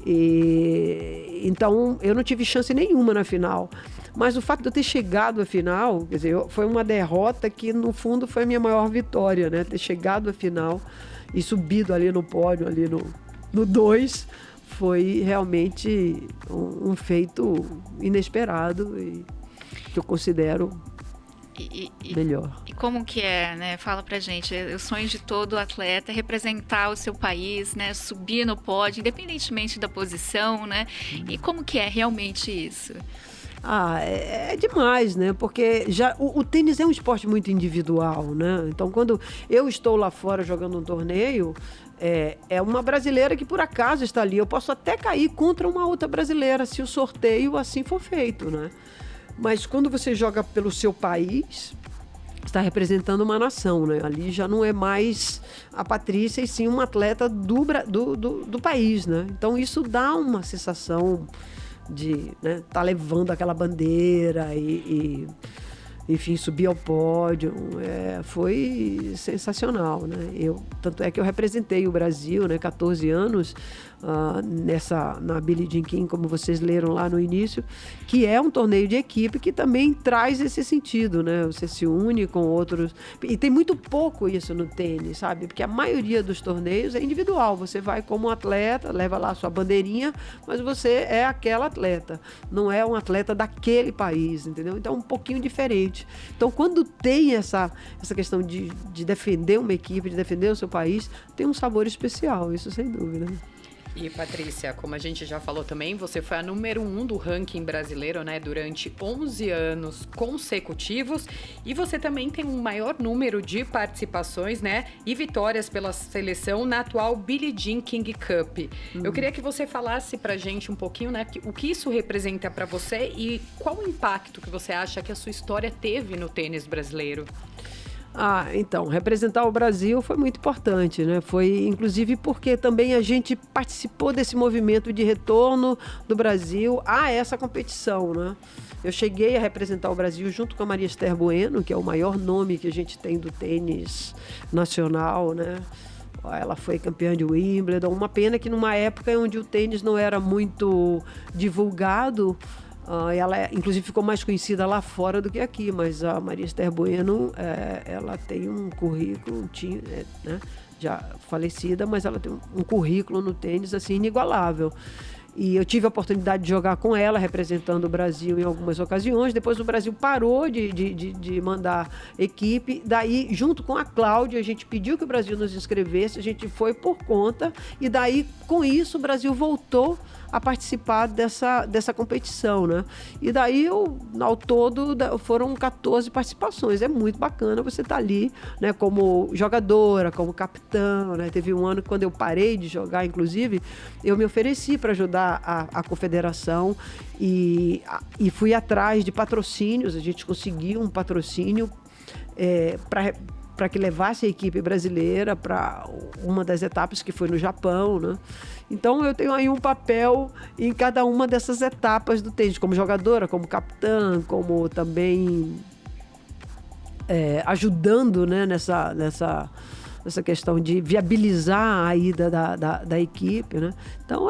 Speaker 3: Então eu não tive chance nenhuma na final. Mas o fato de eu ter chegado à final, quer dizer, foi uma derrota que no fundo foi a minha maior vitória, né? Ter chegado à final e subido ali no pódio, ali no 2, foi realmente um feito inesperado e que eu considero melhor.
Speaker 2: E como que é, né? Fala pra gente, o sonho de todo atleta é representar o seu país, né? Subir no pódio, independentemente da posição, né? E como que é realmente isso?
Speaker 3: É demais, né? Porque já o tênis é um esporte muito individual, né? Então, quando eu estou lá fora jogando um torneio, é uma brasileira que por acaso está ali. Eu posso até cair contra uma outra brasileira se o sorteio assim for feito, né? Mas quando você joga pelo seu país, está representando uma nação, né? Ali já não é mais a Patrícia, e sim uma atleta do país, né? Então isso dá uma sensação de, né, tá levando aquela bandeira enfim, subir ao pódio. Foi sensacional, né? Tanto é que eu representei o Brasil, né, 14 anos, na Billie Jean King, como vocês leram lá no início, que é um torneio de equipe que também traz esse sentido, né? Você se une com outros. E tem muito pouco isso no tênis, sabe? Porque a maioria dos torneios é individual. Você vai como atleta, leva lá a sua bandeirinha, mas você é aquela atleta. Não é um atleta daquele país, entendeu? Então é um pouquinho diferente. Então, quando tem essa questão de defender uma equipe, de defender o seu país, tem um sabor especial, isso sem dúvida.
Speaker 1: E, Patrícia, como a gente já falou também, você foi a número 1 do ranking brasileiro, né, durante 11 anos consecutivos. E você também tem um maior número de participações, né, e vitórias pela seleção na atual Billie Jean King Cup. Eu queria que você falasse pra gente um pouquinho, né, o que isso representa para você e qual o impacto que você acha que a sua história teve no tênis brasileiro.
Speaker 3: Então, representar o Brasil foi muito importante, né? Foi, inclusive, porque também a gente participou desse movimento de retorno do Brasil a essa competição, né? Eu cheguei a representar o Brasil junto com a Maria Esther Bueno, que é o maior nome que a gente tem do tênis nacional, né? Ela foi campeã de Wimbledon. Uma pena que numa época onde o tênis não era muito divulgado, Ela, inclusive, ficou mais conhecida lá fora do que aqui, mas a Maria Esther Bueno, ela tem um currículo, né, já falecida, mas ela tem um currículo no tênis assim, inigualável. E eu tive a oportunidade de jogar com ela, representando o Brasil em algumas ocasiões. Depois o Brasil parou de mandar equipe. Daí, junto com a Cláudia, a gente pediu que o Brasil nos inscrevesse, a gente foi por conta. E daí, com isso, o Brasil voltou a participar dessa competição, né? E daí, ao todo, foram 14 participações. É muito bacana você estar ali, né, como jogadora, como capitã, né? Teve um ano que, quando eu parei de jogar, inclusive, eu me ofereci para ajudar a confederação e fui atrás de patrocínios. A gente conseguiu um patrocínio para que levasse a equipe brasileira para uma das etapas, que foi no Japão, né? Então, eu tenho aí um papel em cada uma dessas etapas do tênis, como jogadora, como capitã, como também ajudando, né, nessa questão de viabilizar a ida da equipe, né? Então,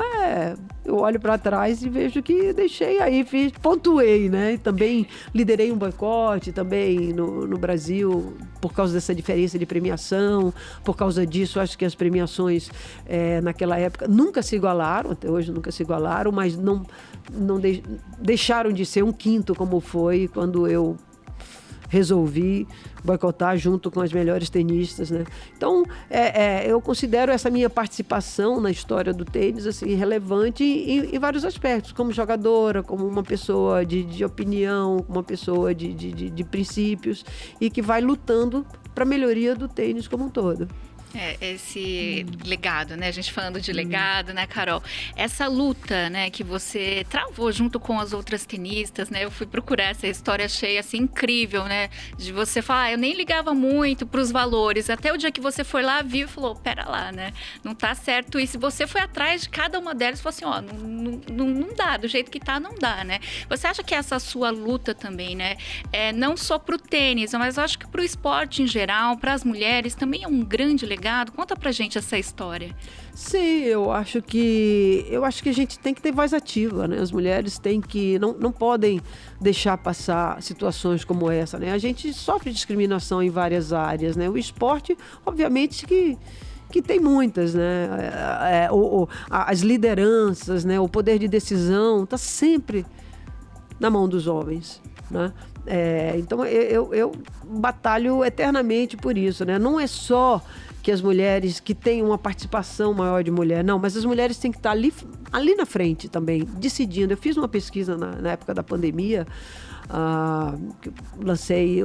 Speaker 3: eu olho para trás e vejo que deixei aí, pontuei, né? E também liderei um boicote também no Brasil, por causa dessa diferença de premiação. Por causa disso, acho que as premiações naquela época nunca se igualaram, até hoje nunca se igualaram, mas não deixaram de ser um quinto, como foi quando eu resolvi boicotar junto com as melhores tenistas, né? Então, eu considero essa minha participação na história do tênis assim, relevante em vários aspectos, como jogadora, como uma pessoa de opinião, uma pessoa de princípios, e que vai lutando para a melhoria do tênis como um todo.
Speaker 2: Esse legado, né? A gente falando de legado, né, Carol? Essa luta, né, que você travou junto com as outras tenistas, né? Eu fui procurar essa história, achei assim incrível, né? De você falar, eu nem ligava muito para os valores, até o dia que você foi lá, viu e falou, pera lá, né? Não tá certo isso. E você foi atrás de cada uma delas e falou assim, não dá, do jeito que tá, não dá, né? Você acha que essa sua luta também, né? Não só pro tênis, mas eu acho que pro esporte em geral, para as mulheres, também é um grande legado. Conta pra gente essa história.
Speaker 3: Sim, eu acho que a gente tem que ter voz ativa, né? As mulheres não podem deixar passar situações como essa, né? A gente sofre discriminação em várias áreas, né? O esporte, obviamente, que tem muitas, né? As lideranças, né? O poder de decisão está sempre na mão dos homens, né? Então, eu batalho eternamente por isso, né? Não é só que as mulheres que têm uma participação maior de mulher, não, mas as mulheres têm que estar ali na frente também, decidindo. Eu fiz uma pesquisa na época da pandemia, lancei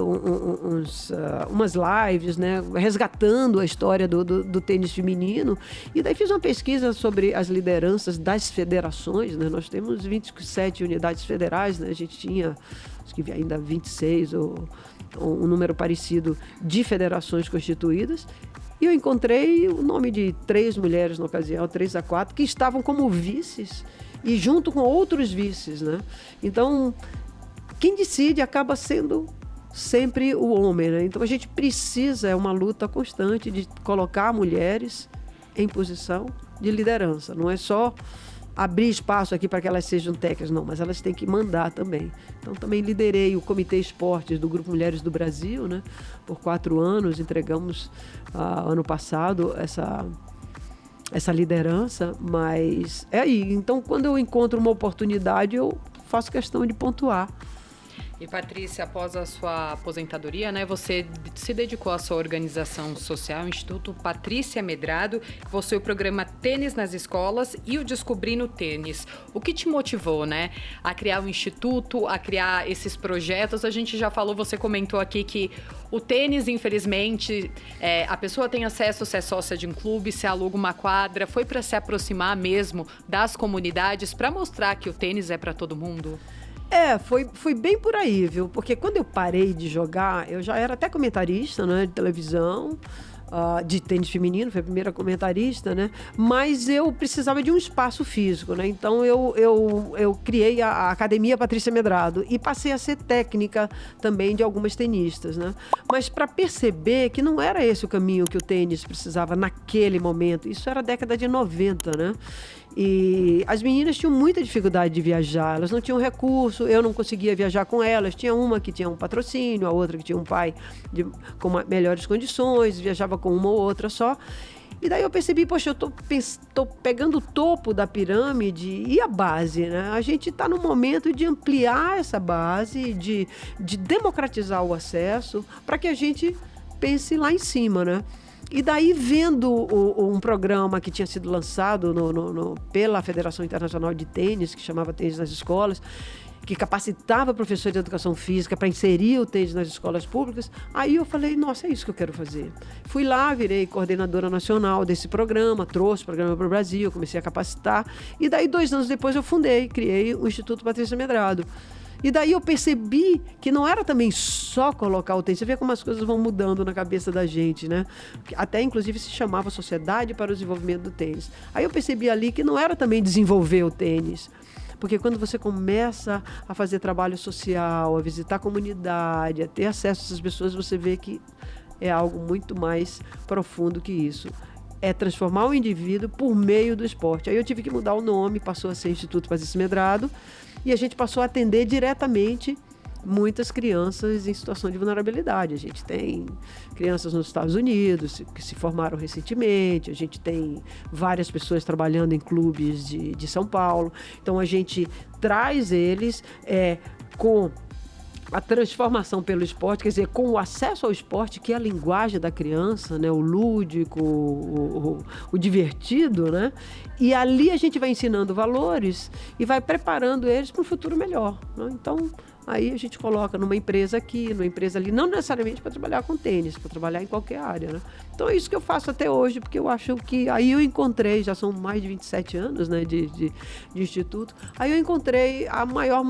Speaker 3: umas lives, né, resgatando a história do tênis feminino, e daí fiz uma pesquisa sobre as lideranças das federações, né? Nós temos 27 unidades federais, né? A gente tinha, acho que ainda 26 ou um número parecido de federações constituídas. E eu encontrei o nome de 3 mulheres na ocasião, 3 a 4, que estavam como vices e junto com outros vices, né? Então, quem decide acaba sendo sempre o homem, né? Então, a gente precisa, é uma luta constante de colocar mulheres em posição de liderança. Não é só abrir espaço aqui para que elas sejam técnicas, não, mas elas têm que mandar também. Então, também liderei o Comitê Esportes do Grupo Mulheres do Brasil, né? Por 4 anos, entregamos ano passado essa liderança, mas é aí. Então, quando eu encontro uma oportunidade, eu faço questão de pontuar.
Speaker 1: E, Patrícia, após a sua aposentadoria, né, você se dedicou à sua organização social, o Instituto Patrícia Medrado, que possui o programa Tênis nas Escolas e o Descobrindo Tênis. O que te motivou, né, a criar o Instituto, a criar esses projetos? A gente já falou, você comentou aqui que o tênis, infelizmente, a pessoa tem acesso, se é sócia de um clube, se aluga uma quadra, foi para se aproximar mesmo das comunidades, para mostrar que o tênis é para todo mundo?
Speaker 3: Foi bem por aí, viu? Porque quando eu parei de jogar, eu já era até comentarista, né, de televisão, de tênis feminino, fui a primeira comentarista, né? Mas eu precisava de um espaço físico, né? Então eu criei a Academia Patrícia Medrado e passei a ser técnica também de algumas tenistas, né? Mas para perceber que não era esse o caminho que o tênis precisava naquele momento, isso era a década de 90, né? E as meninas tinham muita dificuldade de viajar, elas não tinham recurso, eu não conseguia viajar com elas. Tinha uma que tinha um patrocínio, a outra que tinha um pai com melhores condições, viajava com uma ou outra só. E daí eu percebi, poxa, eu tô pegando o topo da pirâmide e a base, né? A gente está no momento de ampliar essa base, de democratizar o acesso, para que a gente pense lá em cima, né? E daí, vendo um programa que tinha sido lançado pela Federação Internacional de Tênis, que chamava Tênis nas Escolas, que capacitava professores de educação física para inserir o tênis nas escolas públicas, aí eu falei, nossa, é isso que eu quero fazer. Fui lá, virei coordenadora nacional desse programa, trouxe o programa para o Brasil, comecei a capacitar, e daí 2 anos depois eu criei o Instituto Patrícia Medrado. E daí eu percebi que não era também só colocar o tênis. Você vê como as coisas vão mudando na cabeça da gente, né? Até, inclusive, se chamava Sociedade para o Desenvolvimento do Tênis. Aí eu percebi ali que não era também desenvolver o tênis. Porque quando você começa a fazer trabalho social, a visitar a comunidade, a ter acesso a essas pessoas, você vê que é algo muito mais profundo que isso. É transformar o indivíduo por meio do esporte. Aí eu tive que mudar o nome, passou a ser Instituto Patrícia Medrado, e a gente passou a atender diretamente muitas crianças em situação de vulnerabilidade. A gente tem crianças nos Estados Unidos que se formaram recentemente, a gente tem várias pessoas trabalhando em clubes de São Paulo. Então a gente traz eles com a transformação pelo esporte, quer dizer, com o acesso ao esporte, que é a linguagem da criança, né? O lúdico, o divertido, né? E ali a gente vai ensinando valores e vai preparando eles para um futuro melhor, né? Então, aí a gente coloca numa empresa aqui, numa empresa ali, não necessariamente para trabalhar com tênis, para trabalhar em qualquer área, né? Então é isso que eu faço até hoje, porque eu acho que aí eu encontrei, já são mais de 27 anos, né, de instituto, aí eu encontrei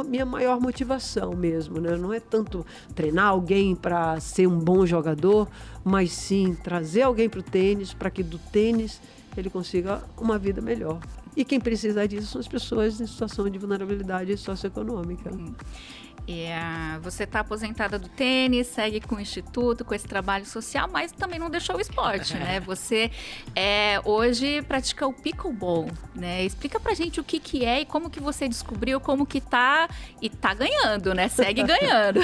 Speaker 3: minha maior motivação mesmo, né? Não é tanto treinar alguém para ser um bom jogador, mas sim trazer alguém para o tênis, para que do tênis ele consiga uma vida melhor. E quem precisa disso são as pessoas em situação de vulnerabilidade socioeconômica.
Speaker 2: Você está aposentada do tênis, segue com o Instituto, com esse trabalho social, mas também não deixou o esporte, né? Você hoje pratica o pickleball, né? Explica pra gente o que é e como que você descobriu, como que tá, e tá ganhando, né? Segue ganhando.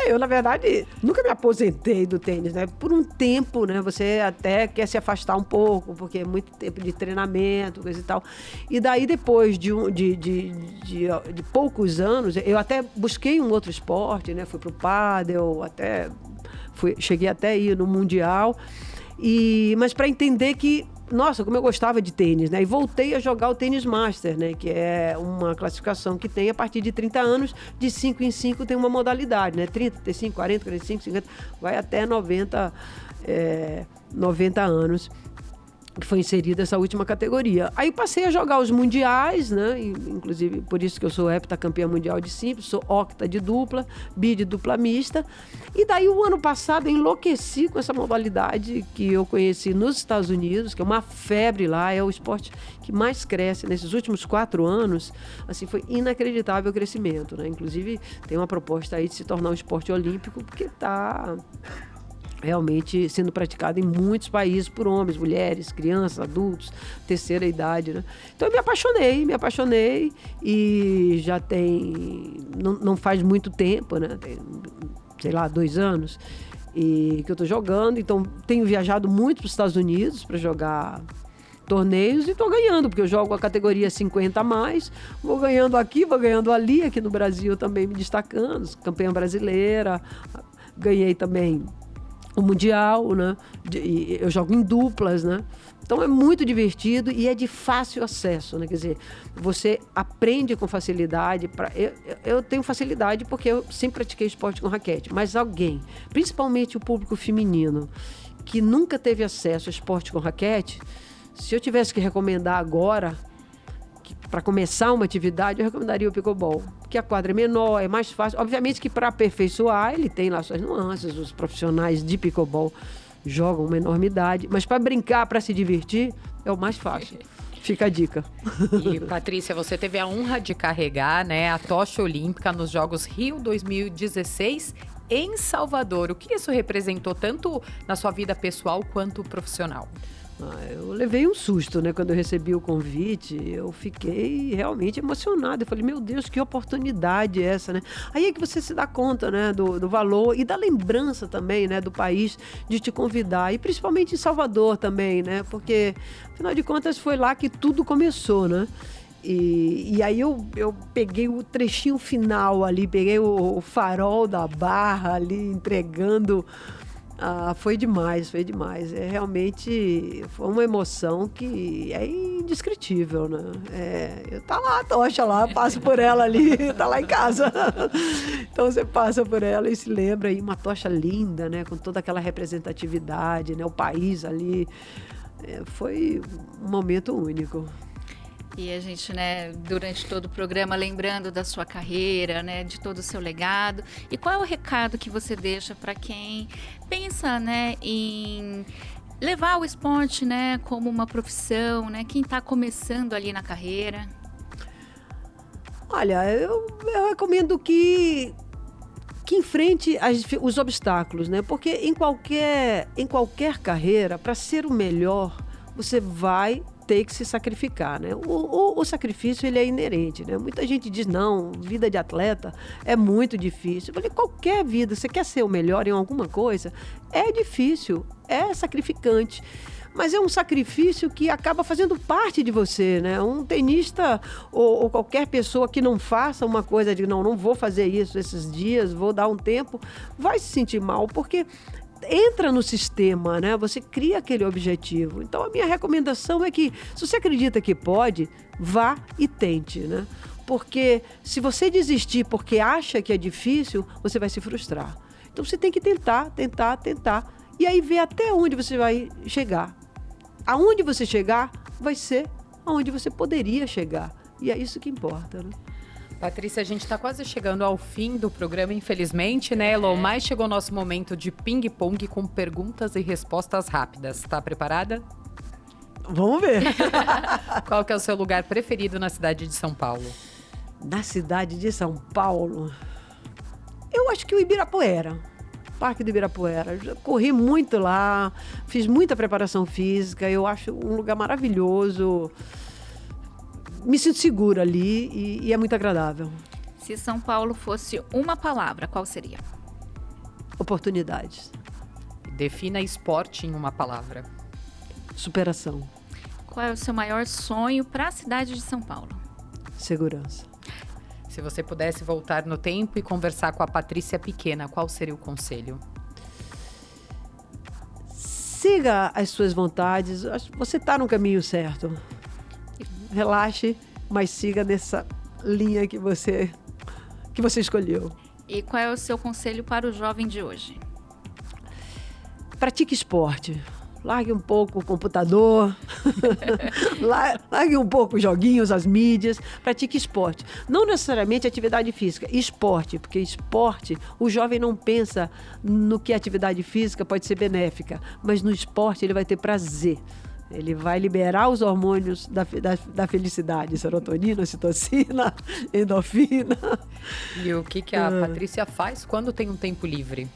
Speaker 3: Eu, na verdade, nunca me aposentei do tênis, né? Por um tempo, né? Você até quer se afastar um pouco, porque é muito tempo de treinamento, coisa e tal. E daí, depois de poucos anos, eu até busquei um outro esporte, né? Fui pro pádel, cheguei até a ir no Mundial. Mas para entender que, nossa, como eu gostava de tênis, né? E voltei a jogar o tênis master, né? Que é uma classificação que tem a partir de 30 anos, de 5 em 5 tem uma modalidade, né? 30, 35, 40, 45, 50, vai até 90 anos, que foi inserida essa última categoria. Aí passei a jogar os mundiais, né? Inclusive, por isso que eu sou heptacampeã mundial de simples, sou octa de dupla, bi de dupla mista. E daí, o ano passado, eu enlouqueci com essa modalidade que eu conheci nos Estados Unidos, que é uma febre lá, é o esporte que mais cresce nesses últimos 4 anos. Assim, foi inacreditável o crescimento, né? Inclusive, tem uma proposta aí de se tornar um esporte olímpico, porque está realmente sendo praticado em muitos países por homens, mulheres, crianças, adultos, terceira idade, né? Então eu me apaixonei e já não faz muito tempo, né? Tem, sei lá, 2 anos e que eu tô jogando, então tenho viajado muito para os Estados Unidos para jogar torneios e estou ganhando, porque eu jogo a categoria 50 a mais, vou ganhando aqui, vou ganhando ali, aqui no Brasil também me destacando, campeã brasileira, ganhei também o Mundial, né? Eu jogo em duplas, né? Então é muito divertido e é de fácil acesso, né? Quer dizer, você aprende com facilidade. Eu tenho facilidade porque eu sempre pratiquei esporte com raquete, mas alguém, principalmente o público feminino, que nunca teve acesso a esporte com raquete, se eu tivesse que recomendar agora, para começar uma atividade, eu recomendaria o pickleball, porque a quadra é menor, é mais fácil. Obviamente que para aperfeiçoar, ele tem lá suas nuances, os profissionais de pickleball jogam uma enormidade, mas para brincar, para se divertir, é o mais fácil. Fica a dica.
Speaker 1: E, Patrícia, você teve a honra de carregar, né, a tocha olímpica nos Jogos Rio 2016 em Salvador. O que isso representou tanto na sua vida pessoal quanto profissional?
Speaker 3: Eu levei um susto, né? Quando eu recebi o convite, eu fiquei realmente emocionada. Eu falei, meu Deus, que oportunidade é essa, né? Aí é que você se dá conta, né? Do valor e da lembrança também, né? Do país, de te convidar. E principalmente em Salvador também, né? Porque, afinal de contas, foi lá que tudo começou, né? E aí eu peguei o trechinho final ali, peguei o farol da Barra ali, entregando... foi demais, foi demais. Realmente foi uma emoção que é indescritível, né? Tá lá a tocha lá, passo por ela ali, tá lá em casa. Então você passa por ela e se lembra aí, uma tocha linda, né? Com toda aquela representatividade, né? O país ali. Foi um momento único.
Speaker 2: E a gente, né, durante todo o programa, lembrando da sua carreira, né, de todo o seu legado. E qual é o recado que você deixa para quem pensa, né, em levar o esporte, né, como uma profissão, né, quem está começando ali na carreira?
Speaker 3: Olha, eu recomendo que enfrente os obstáculos, né? Porque em qualquer carreira, para ser o melhor, você vai ter que se sacrificar, né? O sacrifício, ele é inerente, né? Muita gente diz, não, vida de atleta é muito difícil. Eu falei, qualquer vida, você quer ser o melhor em alguma coisa, é difícil, é sacrificante. Mas é um sacrifício que acaba fazendo parte de você, né? Um tenista ou qualquer pessoa que não faça uma coisa de não vou fazer isso esses dias, vou dar um tempo, vai se sentir mal, porque entra no sistema, né? Você cria aquele objetivo. Então, a minha recomendação é que, se você acredita que pode, vá e tente, né? Porque se você desistir porque acha que é difícil, você vai se frustrar. Então, você tem que tentar. E aí, ver até onde você vai chegar. Aonde você chegar, vai ser aonde você poderia chegar. E é isso que importa, né?
Speaker 1: Patrícia, a gente está quase chegando ao fim do programa, infelizmente, né, Elo? Mas chegou o nosso momento de ping-pong com perguntas e respostas rápidas. Está preparada?
Speaker 3: Vamos ver.
Speaker 1: Qual que é o seu lugar preferido na cidade de São Paulo?
Speaker 3: Na cidade de São Paulo? Eu acho que o Ibirapuera. Parque do Ibirapuera. Já corri muito lá, fiz muita preparação física. Eu acho um lugar maravilhoso. Me sinto segura ali e é muito agradável.
Speaker 2: Se São Paulo fosse uma palavra, qual seria?
Speaker 3: Oportunidades.
Speaker 1: Defina esporte em uma palavra.
Speaker 3: Superação.
Speaker 2: Qual é o seu maior sonho para a cidade de São Paulo?
Speaker 3: Segurança.
Speaker 1: Se você pudesse voltar no tempo e conversar com a Patrícia pequena, qual seria o conselho?
Speaker 3: Siga as suas vontades. Você está no caminho certo. Relaxe, mas siga nessa linha que você escolheu.
Speaker 2: E qual é o seu conselho para o jovem de hoje?
Speaker 3: Pratique esporte. Largue um pouco o computador, largue um pouco os joguinhos, as mídias, pratique esporte. Não necessariamente atividade física, esporte, porque esporte, o jovem não pensa no que a atividade física pode ser benéfica, mas no esporte ele vai ter prazer. Ele vai liberar os hormônios da felicidade, serotonina, citocina, endorfina.
Speaker 1: E o que a Patrícia faz quando tem um tempo livre?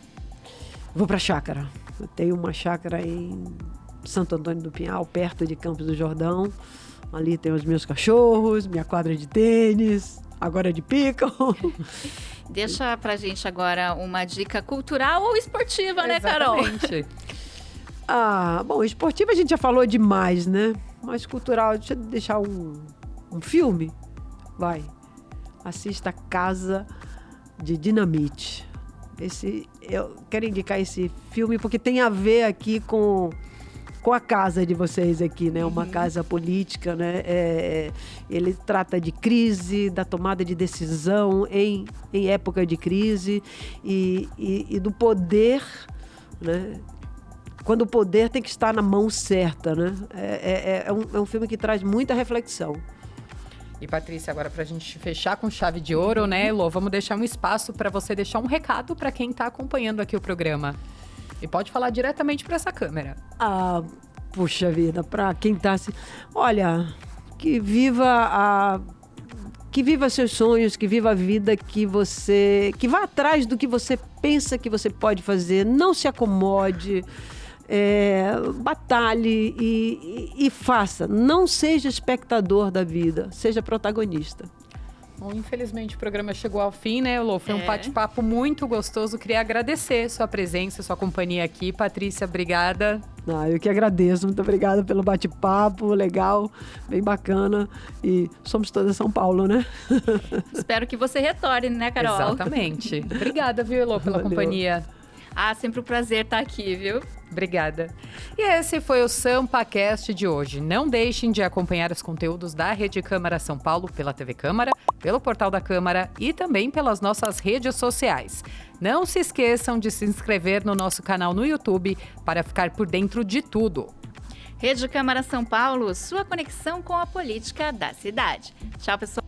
Speaker 3: Vou para a chácara. Eu tenho uma chácara em Santo Antônio do Pinhal, perto de Campos do Jordão. Ali tem os meus cachorros, minha quadra de tênis, agora de pickle.
Speaker 2: Deixa pra gente agora uma dica cultural ou esportiva, né, Carol?
Speaker 1: Exatamente.
Speaker 3: Bom, esportiva a gente já falou demais, né? Mas cultural, deixa eu deixar um filme. Vai. Assista Casa de Dinamite. Eu quero indicar esse filme porque tem a ver aqui com a casa de vocês aqui, né? Uma casa política, né? Ele trata de crise, da tomada de decisão em época de crise e do poder, né? Quando o poder tem que estar na mão certa, né? É um filme que traz muita reflexão.
Speaker 1: E, Patrícia, agora para a gente fechar com chave de ouro, né, Elô? Vamos deixar um espaço para você deixar um recado para quem está acompanhando aqui o programa. E pode falar diretamente para essa câmera.
Speaker 3: Puxa vida, para quem está assim... Olha, que viva seus sonhos, que viva a vida que vá atrás do que você pensa que você pode fazer. Não se acomode. batalhe e faça. Não seja espectador da vida, seja protagonista.
Speaker 1: Bom, infelizmente o programa chegou ao fim, né, Elô? Foi um bate-papo muito gostoso. Queria agradecer sua presença, sua companhia aqui. Patrícia, obrigada.
Speaker 3: Eu que agradeço. Muito obrigada pelo bate-papo, legal, bem bacana. E somos toda São Paulo, né?
Speaker 2: Espero que você retorne, né, Carol?
Speaker 1: Exatamente. Obrigada, viu, Elô, pela companhia.
Speaker 2: Sempre um prazer estar aqui, viu?
Speaker 1: Obrigada. E esse foi o SampaCast de hoje. Não deixem de acompanhar os conteúdos da Rede Câmara São Paulo pela TV Câmara, pelo portal da Câmara e também pelas nossas redes sociais. Não se esqueçam de se inscrever no nosso canal no YouTube para ficar por dentro de tudo.
Speaker 2: Rede Câmara São Paulo, sua conexão com a política da cidade. Tchau, pessoal.